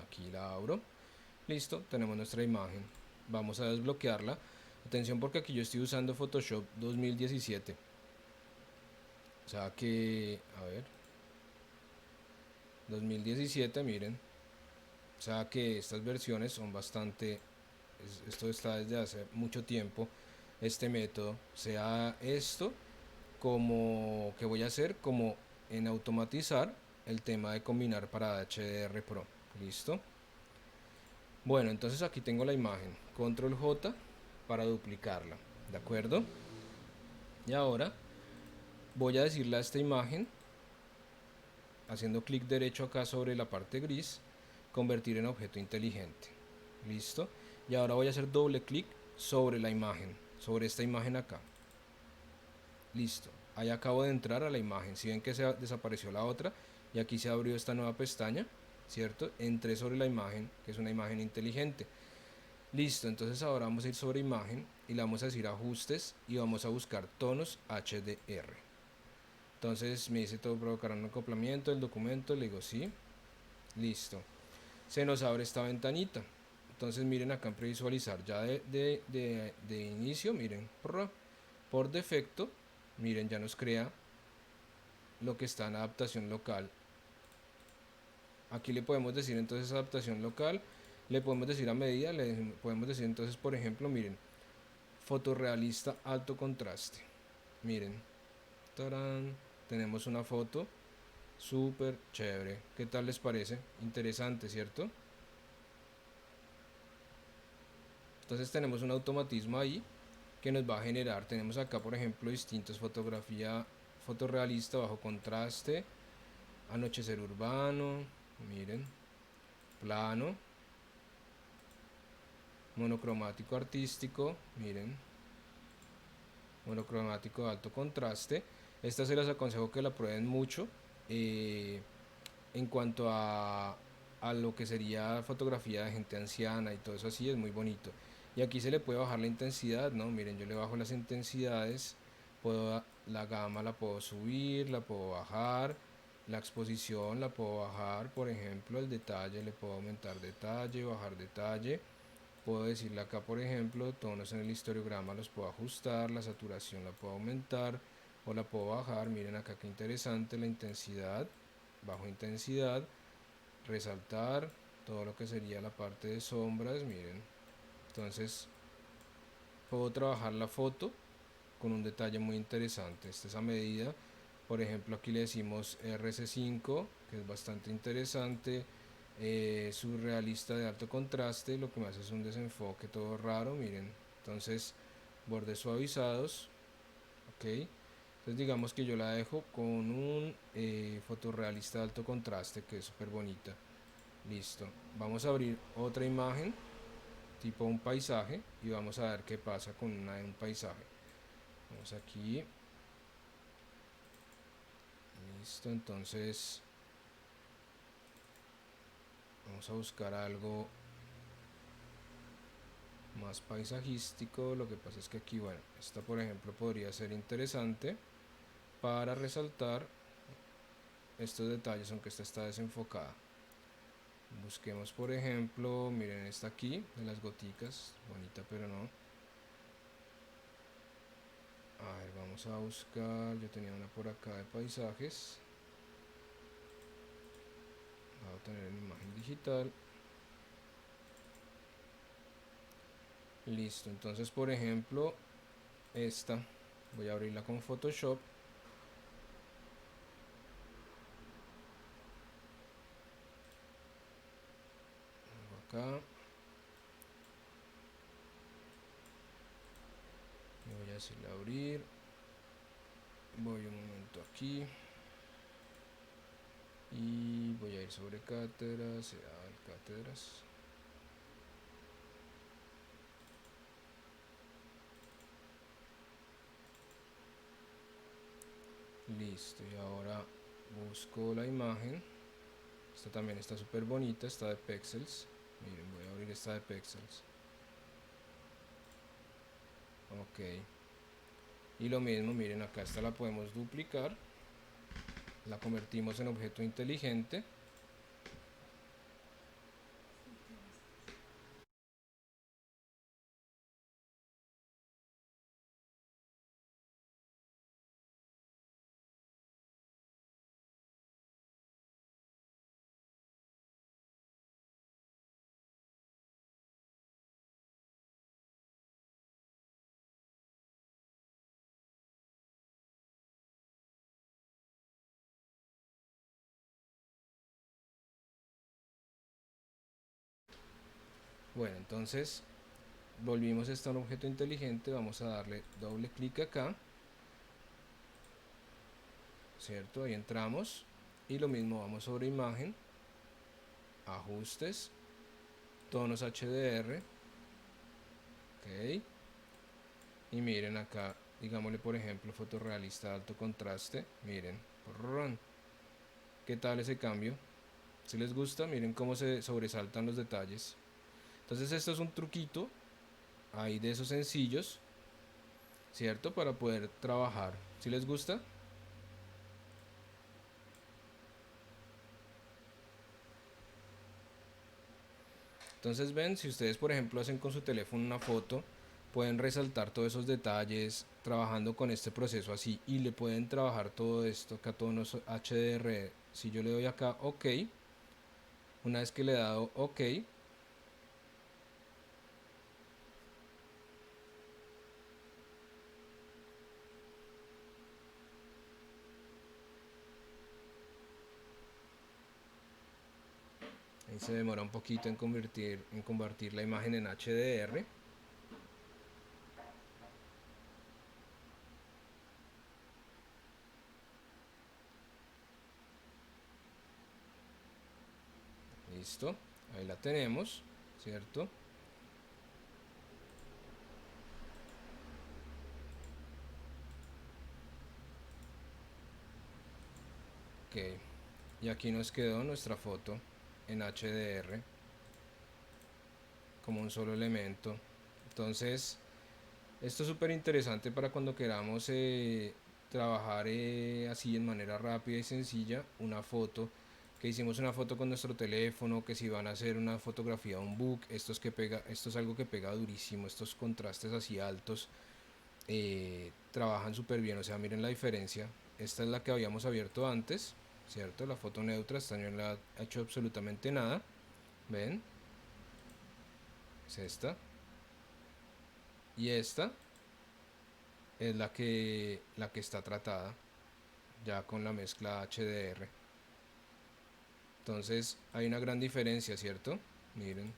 S1: Aquí la abro. Listo, tenemos nuestra imagen. Vamos a desbloquearla. Atención porque aquí yo estoy usando Photoshop 2017. O sea que, a ver, 2017, miren. O sea que estas versiones son bastante, esto está desde hace mucho tiempo, este método, sea esto como que voy a hacer como en automatizar el tema de combinar para HDR Pro. Listo. Bueno, entonces aquí tengo la imagen, control J para duplicarla, ¿de acuerdo? Y ahora voy a decirle a esta imagen, haciendo clic derecho acá sobre la parte gris, convertir en objeto inteligente. Listo. Y ahora voy a hacer doble clic sobre la imagen, sobre esta imagen acá. Listo. Ahí acabo de entrar a la imagen. Si ven que se desapareció la otra y aquí se abrió esta nueva pestaña, ¿cierto? Entré sobre la imagen, que es una imagen inteligente. Listo, entonces ahora vamos a ir sobre imagen y le vamos a decir ajustes y vamos a buscar tonos HDR. Entonces me dice todo provocar un acoplamiento del documento, le digo sí. Listo. Se nos abre esta ventanita. Entonces miren acá en previsualizar ya de inicio, miren, por defecto, miren, ya nos crea lo que está en adaptación local. Aquí le podemos decir entonces adaptación local, le podemos decir a medida, le podemos decir entonces, por ejemplo, miren, fotorrealista alto contraste. Miren, ¡tarán! Tenemos una foto súper chévere. ¿Qué tal les parece? Interesante, ¿cierto? Entonces tenemos un automatismo ahí que nos va a generar. Tenemos acá, por ejemplo, distintos: fotografía fotorrealista bajo contraste, anochecer urbano, miren, plano, monocromático artístico, miren, monocromático de alto contraste. Esta se las aconsejo que la prueben mucho en cuanto a lo que sería fotografía de gente anciana y todo eso, así es muy bonito. Y aquí se le puede bajar la intensidad, ¿no? Miren, yo le bajo las intensidades, la gama la puedo subir, la puedo bajar, la exposición la puedo bajar, por ejemplo, el detalle le puedo aumentar detalle, bajar detalle. Puedo decirle acá, por ejemplo, tonos en el histograma los puedo ajustar, la saturación la puedo aumentar o la puedo bajar. Miren acá qué interesante, la intensidad, bajo intensidad, resaltar, todo lo que sería la parte de sombras, miren. Entonces puedo trabajar la foto con un detalle muy interesante. Esta es a medida. Por ejemplo, aquí le decimos RC5, que es bastante interesante. Surrealista de alto contraste, lo que me hace es un desenfoque todo raro, miren. Entonces, bordes suavizados, ok. Entonces digamos que yo la dejo con un fotorrealista de alto contraste, que es súper bonita. Listo, vamos a abrir otra imagen tipo un paisaje y vamos a ver qué pasa con una de un paisaje. Vamos aquí. Listo, entonces vamos a buscar algo más paisajístico. Lo que pasa es que aquí, bueno, esta por ejemplo podría ser interesante para resaltar estos detalles, aunque esta está desenfocada. Busquemos por ejemplo, miren esta aquí de las goticas, bonita pero no. A ver, vamos a buscar, yo tenía una por acá de paisajes. Voy a tener en imagen digital. Listo, entonces por ejemplo esta, voy a abrirla con Photoshop. Acá voy a decirle abrir, voy un momento aquí y voy a ir sobre cátedras, cátedras. Listo, y ahora busco la imagen. Esta también está súper bonita, está de Pexels. Miren, voy a abrir esta de Pexels. Ok, y lo mismo, miren, acá esta la podemos duplicar, la convertimos en objeto inteligente. Bueno, entonces volvimos a un objeto inteligente, vamos a darle doble clic acá, cierto, ahí entramos y lo mismo, vamos sobre imagen, ajustes, tonos HDR, ok, y miren acá, digámosle por ejemplo fotorrealista de alto contraste, miren, ¿qué tal ese cambio? Si les gusta, miren cómo se sobresaltan los detalles. Entonces esto es un truquito ahí de esos sencillos, cierto, para poder trabajar. Si les gusta. Entonces ven, si ustedes por ejemplo hacen con su teléfono una foto, pueden resaltar todos esos detalles trabajando con este proceso así y le pueden trabajar todo esto, acá tonos HDR. Si yo le doy acá OK, una vez que le he dado OK, ahí se demora un poquito en convertir la imagen en HDR. Listo, ahí la tenemos, ¿cierto? Ok, y aquí nos quedó nuestra foto en HDR como un solo elemento. Entonces esto es súper interesante para cuando queramos trabajar así en manera rápida y sencilla una foto, que hicimos una foto con nuestro teléfono, que si van a hacer una fotografía, un book, esto es algo que pega durísimo, estos contrastes así altos trabajan súper bien, o sea, miren la diferencia. Esta es la que habíamos abierto antes, cierto, la foto neutra, esta no le ha hecho absolutamente nada, ven, es esta, y esta es la que está tratada ya con la mezcla HDR. Entonces hay una gran diferencia, ¿cierto? Miren.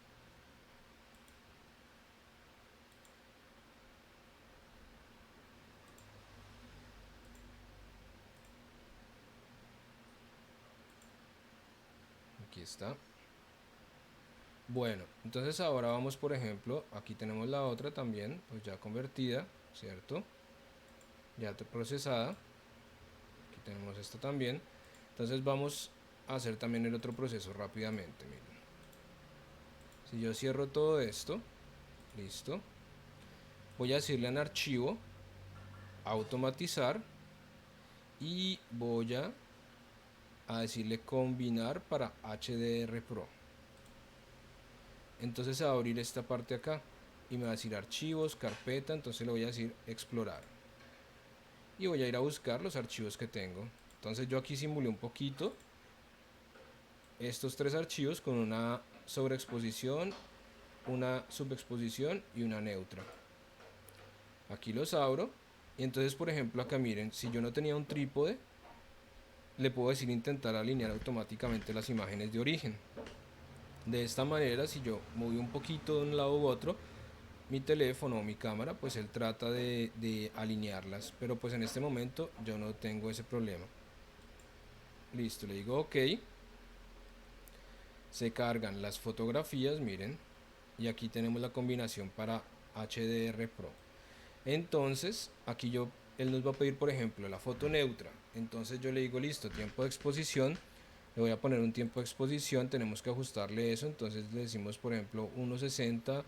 S1: Aquí está. Bueno, entonces ahora vamos, por ejemplo, aquí tenemos la otra también, pues ya convertida, ¿cierto? Ya procesada. Aquí tenemos esta también. Entonces vamos a hacer también el otro proceso rápidamente, miren. Si yo cierro todo esto, listo. Voy a decirle en archivo, automatizar, y voy a decirle combinar para HDR Pro. Entonces se va a abrir esta parte acá y me va a decir archivos, carpeta, entonces le voy a decir explorar. Y voy a ir a buscar los archivos que tengo. Entonces yo aquí simulé un poquito estos tres archivos con una sobreexposición, una subexposición y una neutra. Aquí los abro y entonces, por ejemplo, acá miren, si yo no tenía un trípode, le puedo decir intentar alinear automáticamente las imágenes de origen. De esta manera, si yo moví un poquito de un lado u otro, mi teléfono o mi cámara, pues él trata de alinearlas, pero pues en este momento yo no tengo ese problema. Listo, le digo ok. Se cargan las fotografías, miren, y aquí tenemos la combinación para HDR Pro. Entonces aquí él nos va a pedir, por ejemplo, la foto neutra. Entonces yo le digo listo, tiempo de exposición, le voy a poner un tiempo de exposición, tenemos que ajustarle eso. Entonces le decimos, por ejemplo, 1.60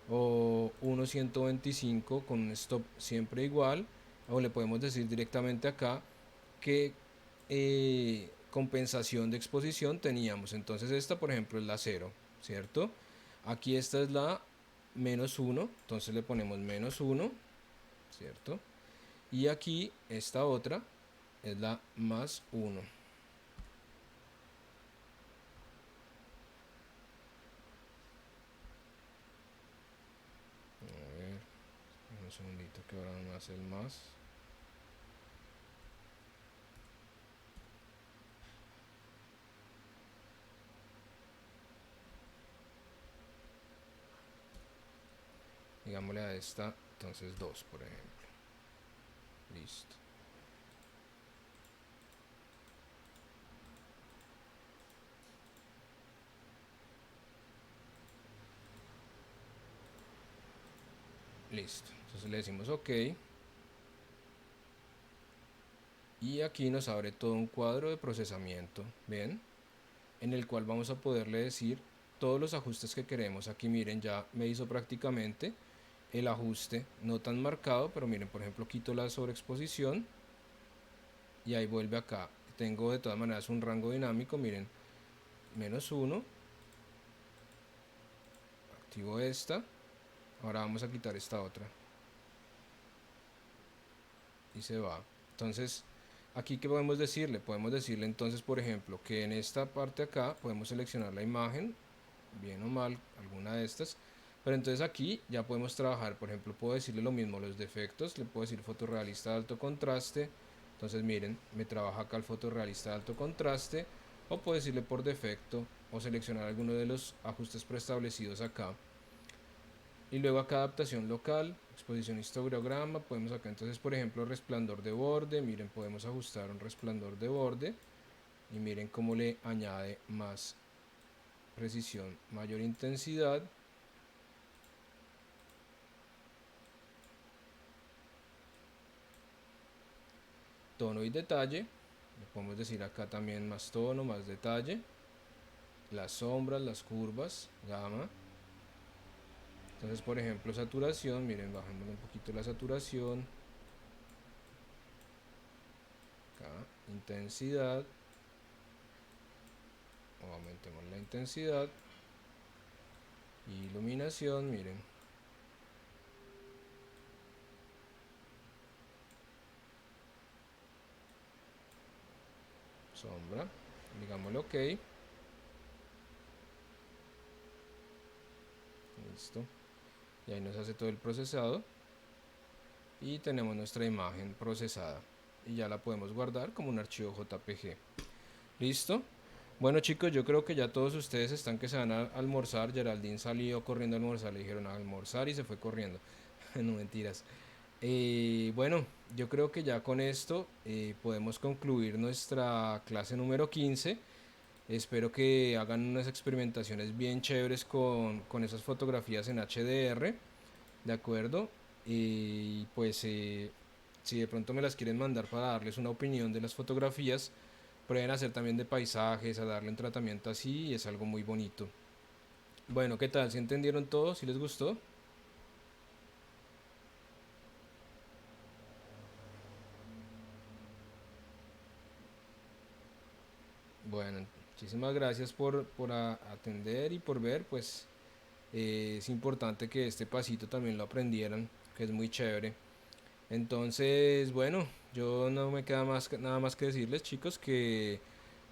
S1: o 1.125 con un stop siempre igual, o le podemos decir directamente acá que compensación de exposición teníamos. Entonces esta, por ejemplo, es la 0, ¿cierto? Aquí esta es la -1, entonces le ponemos -1, ¿cierto? Y aquí esta otra es la +1. A ver, un segundito que ahora no hace el más. Digámosle a esta, entonces 2, por ejemplo. Listo. Listo. Entonces le decimos OK. Y aquí nos abre todo un cuadro de procesamiento, ¿ven? En el cual vamos a poderle decir todos los ajustes que queremos. Aquí miren, ya me hizo prácticamente el ajuste, no tan marcado, pero miren, por ejemplo, quito la sobreexposición y ahí vuelve acá. Tengo de todas maneras un rango dinámico, miren, -1, activo esta, ahora vamos a quitar esta otra y se va. Entonces aquí, ¿qué podemos decirle? Podemos decirle entonces, por ejemplo, que en esta parte acá podemos seleccionar la imagen, bien o mal, alguna de estas. Pero entonces aquí ya podemos trabajar, por ejemplo, puedo decirle lo mismo, los defectos, le puedo decir fotorrealista de alto contraste. Entonces miren, me trabaja acá el fotorrealista de alto contraste. O puedo decirle por defecto o seleccionar alguno de los ajustes preestablecidos acá. Y luego acá adaptación local, exposición histograma, podemos acá entonces, por ejemplo, resplandor de borde. Miren, podemos ajustar un resplandor de borde y miren cómo le añade más precisión, mayor intensidad. Tono y detalle, le podemos decir acá también más tono, más detalle, las sombras, las curvas, gama. Entonces, por ejemplo, saturación, miren, bajamos un poquito la saturación, acá, intensidad, o aumentemos la intensidad, iluminación, miren, sombra, digámosle OK. Listo. Y ahí nos hace todo el procesado y tenemos nuestra imagen procesada y ya la podemos guardar como un archivo JPG. Listo. Bueno chicos, yo creo que ya todos ustedes están que se van a almorzar. Geraldine salió corriendo a almorzar, le dijeron a almorzar y se fue corriendo. No mentiras. Bueno, yo creo que ya con esto podemos concluir nuestra clase número 15. Espero que hagan unas experimentaciones bien chéveres con esas fotografías en HDR, ¿de acuerdo? Y pues si de pronto me las quieren mandar para darles una opinión de las fotografías, pueden hacer también de paisajes, a darle un tratamiento así, y es algo muy bonito. Bueno, ¿qué tal? ¿Si entendieron todo? ¿Si les gustó? Bueno, muchísimas gracias por atender y por ver, pues es importante que este pasito también lo aprendieran, que es muy chévere. Entonces, bueno, yo no me queda nada más que decirles, chicos, que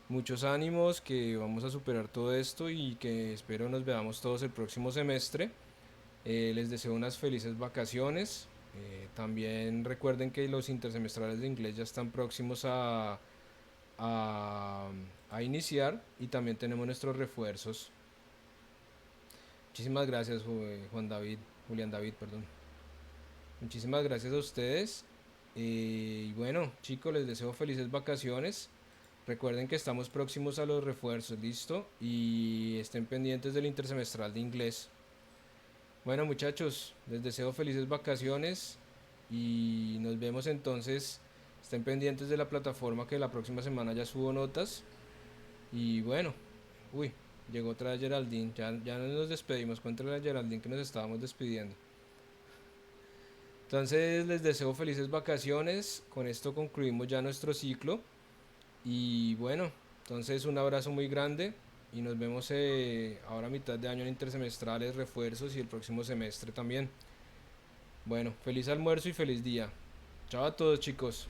S1: muchos ánimos, que vamos a superar todo esto y que espero nos veamos todos el próximo semestre. Les deseo unas felices vacaciones. También recuerden que los intersemestrales de inglés ya están próximos a, a iniciar, y también tenemos nuestros refuerzos. Muchísimas gracias, Julián David, perdón. Muchísimas gracias a ustedes. Y bueno, chicos, les deseo felices vacaciones. Recuerden que estamos próximos a los refuerzos, ¿listo? Y estén pendientes del intersemestral de inglés. Bueno, muchachos, les deseo felices vacaciones y nos vemos entonces. Estén pendientes de la plataforma, que la próxima semana ya subo notas. Y bueno, uy, llegó otra vez Geraldine. Ya no nos despedimos. Cuéntale a Geraldine que nos estábamos despidiendo. Entonces les deseo felices vacaciones. Con esto concluimos ya nuestro ciclo. Y bueno, entonces un abrazo muy grande. Y nos vemos ahora a mitad de año en intersemestrales, refuerzos y el próximo semestre también. Bueno, feliz almuerzo y feliz día. Chao a todos, chicos.